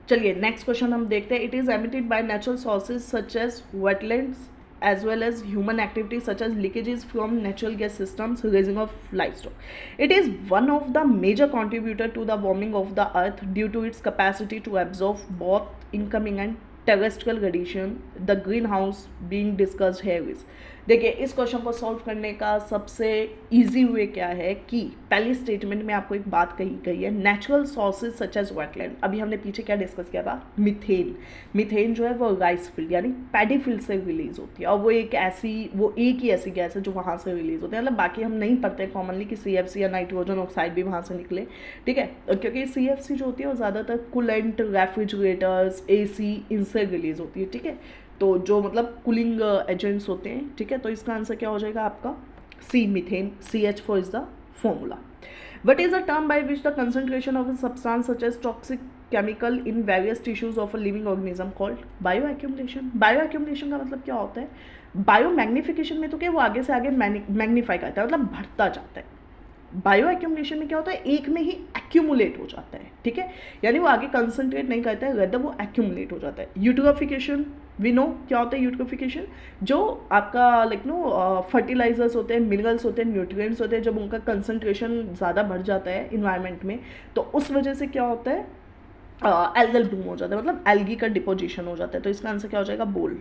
चलिए नेक्स्ट क्वेश्चन हम देखते हैं। It is emitted by natural sources such as wetlands as well as human activities such as leakages from natural gas systems, raising of livestock. It is one of the major contributor to the warming of the earth due to its capacity to absorb both incoming and terrestrial radiation. The greenhouse being discussed here is, देखिए इस question को solve करने का सबसे easy way क्या है कि पहली स्टेटमेंट में आपको एक बात कही गई है, natural sources such as wetland. अभी हमने पीछे क्या डिस्कस किया था, मीथेन। मीथेन जो है वो राइस फील्ड यानी पैडी फील्ड से रिलीज होती है, और वो एक ही ऐसी गैस है जो वहाँ से रिलीज होती है। मतलब बाकी हम नहीं पढ़ते कॉमनली कि CFC या नाइट्रोजन ऑक्साइड भी वहाँ से निकले, ठीक है, क्योंकि CFC जो होती है वो ज़्यादातर कूलेंट, रेफ्रिजरेटर्स, AC इनसे रिलीज होती है, ठीक है। तो जो मतलब कूलिंग एजेंट्स होते हैं, ठीक है। तो इसका आंसर क्या हो जाएगा आपका, C, methane, CH4 is the formula. What is the term by which the concentration of a substance such as toxic chemical in various tissues of a living organism called, bioaccumulation. Bioaccumulation का मतलब क्या होता है, bio magnification में तो क्या वो आगे से आगे मैग्नीफाई करता है, मतलब बढ़ता जाता है। बायो एक्यूमुलेशन में क्या होता है, एक में ही एक्यूमुलेट हो जाता है, ठीक है, यानी वो आगे कंसंट्रेट नहीं करता है, रेदर वो एक्यूमुलेट हो जाता है। यूट्रोफिकेशन वी नो क्या होता है, यूट्रोफिकेशन जो आपका लाइक नो फर्टिलाइजर्स होते हैं, मिनरल्स होते हैं, न्यूट्रिएंट्स होते हैं, जब उनका कंसंट्रेशन ज़्यादा बढ़ जाता है इन्वायरमेंट में तो उस वजह से क्या होता है, एल्गल ब्लूम हो जाता है, मतलब एल्गी का डिपोजिशन हो जाता है। तो इसका आंसर क्या हो जाएगा, बोल।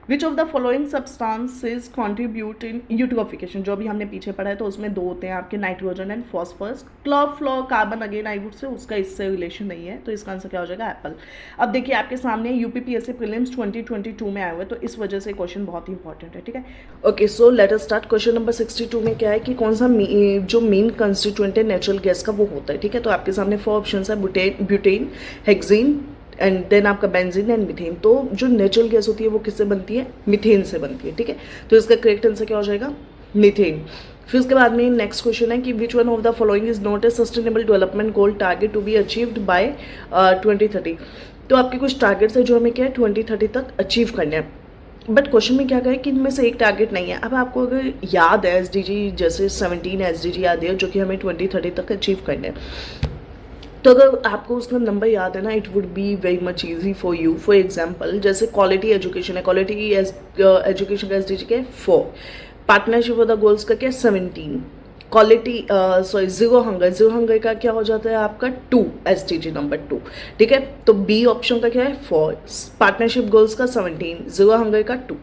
विच of the following substances contribute in eutrophication, जो भी हमने पीछे पढ़ा है तो उसमें 2 होते हैं आपके, nitrogen and phosphorus. Chlorofluorocarbon again I would say उसका इससे रिलेशन नहीं है, तो इसका आंसर क्या हो जाएगा, एप्पल। अब देखिए आपके सामने यूपीपीएससी प्रीलिम्स 2022 में आए हुए, तो इस वजह से क्वेश्चन बहुत ही इंपॉर्टेंट है, ठीक है। Okay so let us start. Question number 62 में क्या है कि कौन सा जो मेन कंस्टिट्यूएंट है नेचुरल गैस का वो होता है, ठीक है। तो आपके सामने 4 ऑप्शन है, ब्यूटेन, हेक्सेन एंड देन आपका बेंजीन एंड मीथेन। तो जो नेचुरल गैस होती है वो किससे बनती है, मीथेन से बनती है, ठीक है। तो इसका करेक्ट आंसर क्या हो जाएगा, मीथेन। फिर उसके बाद में नेक्स्ट क्वेश्चन है कि which one of the following is not a sustainable development goal target to be achieved by 2030। तो आपके कुछ टारगेट्स है जो हमें क्या है 2030 तक अचीव करने हैं, बट क्वेश्चन में क्या कहे कि इनमें से एक टारगेट नहीं है। अब आपको अगर याद है SDG जैसे 17 SDG याद है जो कि हमें 2030 तक अचीव करने हैं, तो अगर आपको उसका नंबर याद है ना, it would be very much easy for you. For example जैसे क्वालिटी एजुकेशन है, क्वालिटी एजुकेशन का SDG क्या है 4, पार्टनरशिप फॉर द गोल्स का क्या है 17, क्वालिटी सॉरी जीरो हंगर का क्या हो जाता है आपका 2 SDG नंबर 2, ठीक है। तो बी ऑप्शन का क्या है 4, पार्टनरशिप गोल्स का 17, जीरो हंगर का 2।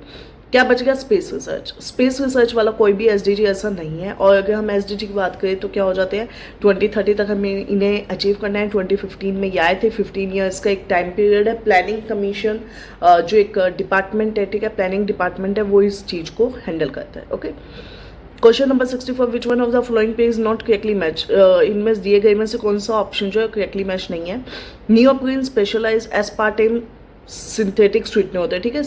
क्या बच गया स्पेस रिसर्च। स्पेस रिसर्च वाला कोई भी SDG ऐसा नहीं है। और अगर हम SDG की बात करें तो क्या हो जाते हैं 2030 तक हमें इन्हें अचीव करना है। 2015 में ये आए थे। 15 ईयर्स का एक टाइम पीरियड है। प्लानिंग कमीशन जो एक डिपार्टमेंट है, ठीक है, प्लानिंग डिपार्टमेंट है, वो इस चीज़ को हैंडल करता है। Okay, question number 64, which one of the following पे इज नॉट करेक्टली मैच। इनमें दिए गए में से कौन सा ऑप्शन जो है करेक्टली मैच नहीं है। Neoprene specialise aspartame synthetic sweetener होते हैं, ठीक है,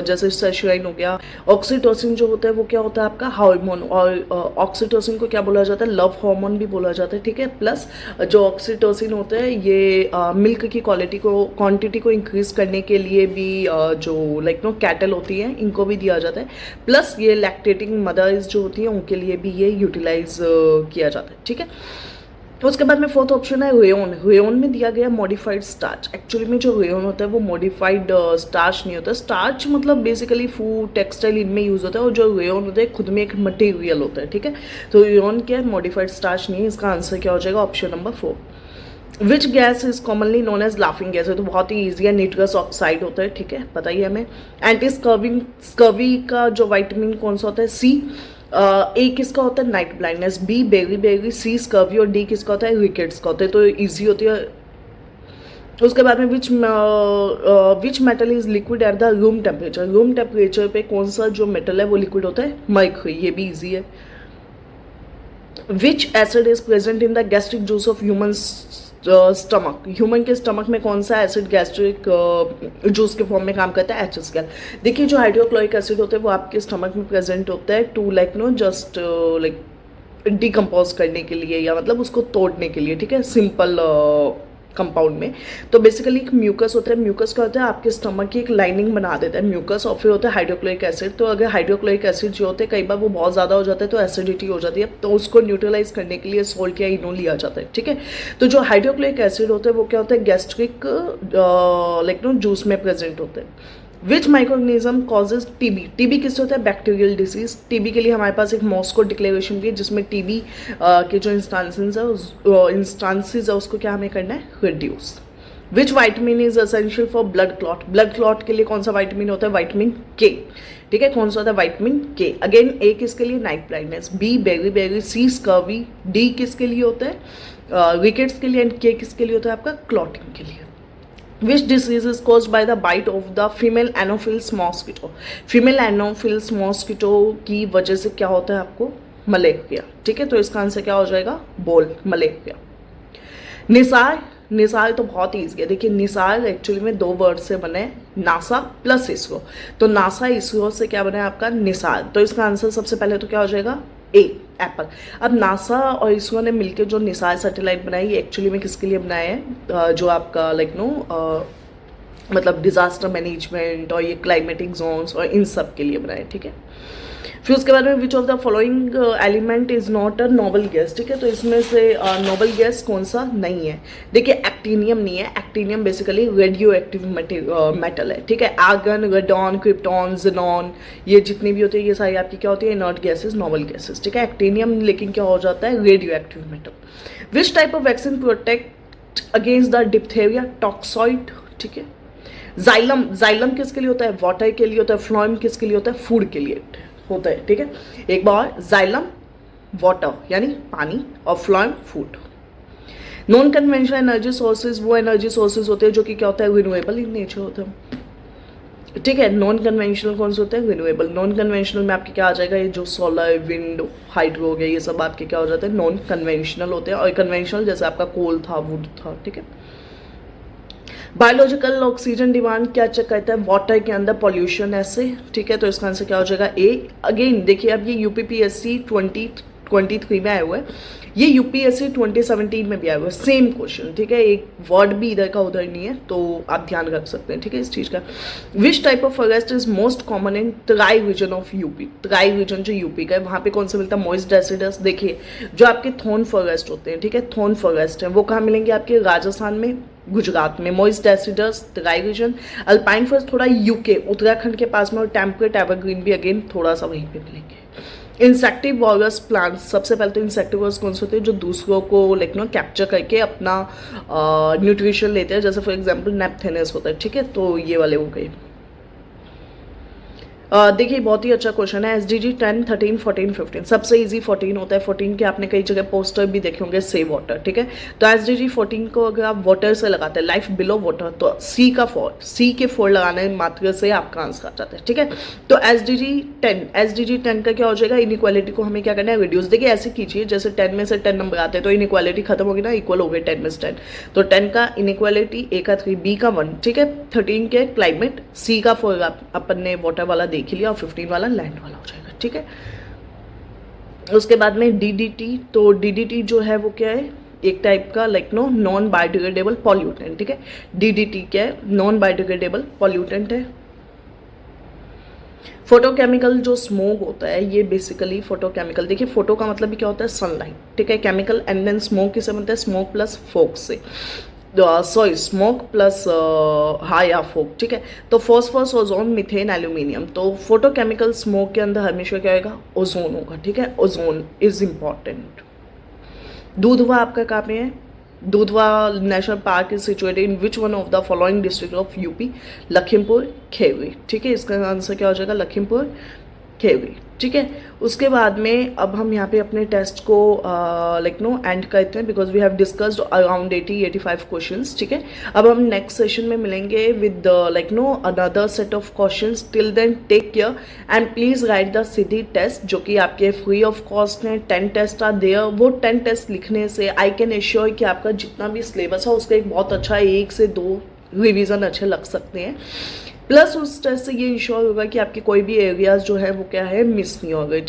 जैसे सेशुराइन हो गया। ऑक्सीटोसिन जो होता है वो क्या होता है आपका हार्मोन, और ऑक्सीटोसिन को क्या बोला जाता है लव हार्मोन भी बोला जाता है, ठीक है। प्लस जो ऑक्सीटोसिन होता है ये मिल्क की क्वांटिटी को इंक्रीज करने के लिए भी जो कैटल होती है इनको भी दिया जाता है। प्लस ये लैक्टेटिंग मदर्स जो होती हैं उनके लिए भी ये यूटिलाइज किया जाता है, ठीक है। तो उसके बाद में फोर्थ ऑप्शन है रेयोन। रेयोन में दिया गया मॉडिफाइड स्टार्च। एक्चुअली में जो रेयोन होता है वो मॉडिफाइड स्टार्च नहीं होता। स्टार्च मतलब बेसिकली फूड टेक्सटाइल इनमें यूज होता है, और जो रेयोन होता है खुद में एक मटेरियल होता है, ठीक है। तो रेयोन क्या है मॉडिफाइड स्टार्च नहीं है। इसका आंसर क्या हो जाएगा option number 4। Which gas is commonly known as laughing gas है, तो बहुत ही ईजी है, निट्रस ऑक्साइड होता है, ठीक है, बताइए हमें। एंटी स्कर्वी का जो वाइटामिन कौन सा होता है सी। ए किसका होता है night blindness, B beri, C scurvy, और डी किसका होता है रिकेट्स का होता है। तो इजी होती है। उसके बाद में which metal is liquid at the room temperature. Room temperature पे कौन सा जो मेटल है वो लिक्विड होता है मर्क्यूरी, ये भी इजी है। विच acid is present in the gastric juice of human stomach. Human के स्टमक में कौन सा एसिड गैस्ट्रिक जूस के फॉर्म में काम करता है HCl। देखिए जो हाइड्रोक्लोरिक एसिड होता है वो आपके स्टमक में प्रेजेंट होता है टू जस्ट डिकम्पोज करने के लिए, या मतलब उसको तोड़ने के लिए, ठीक है, सिंपल कंपाउंड में। तो बेसिकली एक म्यूकस होता है। म्यूकस का होता है आपके स्टमक की एक लाइनिंग बना देता है म्यूकस, और फिर होता है हाइड्रोक्लोरिक एसिड। तो अगर हाइड्रोक्लोरिक एसिड जो होते हैं कई बार वो बहुत ज़्यादा हो जाता है तो एसिडिटी हो जाती है, तो उसको न्यूट्रलाइज करने के लिए सोल्ट या इनो लिया जाता है, ठीक है। तो जो हाइड्रोक्लोरिक एसिड होता है वो क्या होता है गैस्ट्रिक जूस में प्रेजेंट होते हैं। विच माइक्रोऑर्गेनिज्म कॉजेज टीबी। टीबी किससे होता है बैक्टीरियल डिसीज। टीबी के लिए हमारे पास एक मॉस्को डिक्लेरेशन भी है जिसमें टीबी के जो इंस्टांसेस है उसको क्या हमें करना है reduce. Which vitamin is essential for blood clot. Blood clot के लिए कौन सा वाइटामिन होता है वाइटामिन के, ठीक है। कौन सा होता है वाइटामिन के। अगेन ए किसके लिए night blindness, B beri, C scurvy, D किसके लिए होता है रिकेट्स के लिए, एंड के किसके लिए होता है आपका क्लॉटिंग के लिए। Which disease is caused by the bite of the female anopheles mosquito? Female Anopheles mosquito की वजह से क्या होता है आपको मलेरिया, ठीक है। तो इसका आंसर क्या हो जाएगा बोल मलेरिया। निसार। निसार तो बहुत ईजी है। देखिए निसार एक्चुअली में 2 वर्ड से बने नासा प्लस इसरो। तो नासा इसरो से क्या बना है आपका निसार। तो इसका आंसर सबसे पहले तो क्या हो जाएगा ए एप्पल। अब नासा और इसरो ने मिलकर जो निसार सैटेलाइट बनाई ये एक्चुअली में किसके लिए बनाया है जो आपका मतलब डिजास्टर मैनेजमेंट और ये क्लाइमेटिक जोन्स और इन सब के लिए बनाए, ठीक है। फिर उसके बाद में विच of the following element is not a noble gas, ठीक है। तो इसमें से नोबल गैस कौन सा नहीं है। देखिए एक्टीनियम नहीं है। Actinium basically radio active metal है, ठीक है। आर्गन, रेडॉन, क्रिप्टॉन, जेनॉन, ये जितनी भी होती है ये सारी आपकी क्या होती है इनर्ट गैसेज नोबल गैसेज, ठीक है। एक्टीनियम लेकिन क्या हो जाता है radio active metal. Which type of vaccine protect against the diphtheria toxoid, ठीक है। जाइलम। जाइलम किसके लिए होता है वाटर के लिए होता है। फ्लोएम किसके लिए होता है फूड के लिए होता है, ठीक है। एक बार जाइलम वाटर यानी पानी और phloem food. Non conventional energy sources वो एनर्जी सोर्सेज होते हैं जो कि क्या होता है रिन्यूएबल इन नेचर होता है, ठीक है। नॉन कन्वेंशनल कौन से होते हैं रिन्यूएबल। नॉन कन्वेंशनल में आपके क्या आ जाएगा ये जो सोलर विंड हाइड्रो हो गया ये सब आपके क्या हो जाते हैं नॉन कन्वेंशनल होते हैं। और कन्वेंशनल जैसे आपका कोल था वुड था, ठीक है। बायोलॉजिकल ऑक्सीजन डिमांड क्या चेक करता है वाटर के अंदर पॉल्यूशन ऐसे, ठीक है। तो इसका आंसर क्या हो जाएगा ए। अगेन देखिए अब ये यूपीपीएससी 2023 में आया हुआ है, ये यूपीएससी 2017 में भी आया हुआ है सेम क्वेश्चन, ठीक है। एक वर्ड भी इधर का उधर नहीं है तो आप ध्यान रख सकते हैं, ठीक है इस चीज़ का। Which type of forest is most common in Terai region of UP. Terai region जो यूपी का है वहाँ पे कौन सा मिलता है मॉइस्ट डेसिडस। देखिए जो आपके थॉर्न फॉरेस्ट होते हैं, ठीक है, थॉर्न फॉरेस्ट है वो कहाँ मिलेंगे आपके राजस्थान में गुजरात में मॉइस्ट डेसिडस तराई रीजन। अल्पाइन फॉरेस्ट थोड़ा यूके उत्तराखंड के पास में, और टेम्परेट एवरग्रीन भी अगेन थोड़ा सा वहीं पे मिलेंगे। इंसेक्टिवोरस प्लांट्स, सबसे पहले तो इंसेक्टिवोरस कौन से होते हैं, जो दूसरों को लाइक नो कैप्चर करके अपना न्यूट्रिशन लेते हैं, जैसे फॉर एग्जांपल नेपथेनस होता है, ठीक है, तो ये वाले हो गए। देखिए बहुत ही अच्छा क्वेश्चन है। SDG 10, 13, 14, 15, सबसे इजी 14 होता है। 14 के आपने कई जगह पोस्टर भी देखे होंगे, सेव वाटर, ठीक है। तो SDG 14 को अगर आप वाटर से लगाते हैं, लाइफ बिलो वाटर, तो सी के 4 लगाने मात्र से आपका आंसर आ जाता है, ठीक है। तो SDG 10 का क्या हो जाएगा, इनइक्वालिटी को हमें क्या करना है, रिड्यूस। देखिए ऐसे कीजिए जैसे 10 में से 10 नंबर आते हैं तो इनइक्वालिटी खत्म होगी ना, इक्वल हो गए 10 में से 10, तो 10 का इनइक्वालिटी, A का 3, B का 1, ठीक है। 13 के क्लाइमेट, C का 4 अपन ने वाटर वाला देख लिया, और 15 वाला लैंड वाला हो जाएगा, ठीक है। उसके बाद में DDT, तो DDT जो है वो क्या है, एक टाइप का like no non biodegradable pollutant, ठीक है। DDT क्या है, नॉन बायोडिग्रेडेबल पॉल्यूटेंट है। फोटोकेमिकल जो स्मोक होता है, ये बेसिकली फोटोकेमिकल, देखिए फोटो का मतलब भी क्या होता है, सनलाइट, ठीक है। केमिकल एंड देन स्मोक किससे बनता है, स्मोक प्लस फोक से, सॉरी स्मोक प्लस या फोक, ठीक है। तो फॉस्फोरस, ओजोन, मीथेन, एल्यूमिनियम, तो फोटोकेमिकल स्मोक के अंदर हमेशा क्या होगा, ओजोन होगा, ठीक है। Ozone is important. दूधवा आपका कहाँ पे है, दूधवा national park is situated in which one of the following district of UP, Lakhimpur Kheri, ठीक है। इसका आंसर क्या हो जाएगा, लखीमपुर खीरी, ठीक है। उसके बाद में अब हम यहाँ पे अपने टेस्ट को लाइक नो एंड करते हैं, because we have discussed around 80-85 questions, ठीक है। अब हम नेक्स्ट सेशन में मिलेंगे with like no another set of questions. Till then take care and please write the city test, जो कि आपके फ्री ऑफ कॉस्ट हैं। 10 टेस्ट आर देयर। वो 10 टेस्ट लिखने से आई कैन एश्योर कि आपका जितना भी सिलेबस है उसका एक बहुत अच्छा 1 से 2 रिविजन अच्छे लग सकते हैं। प्लस उस टेस्ट से ये इंश्योर होगा कि आपके कोई भी एरियाज जो है वो क्या है, मिस नहीं हो गए।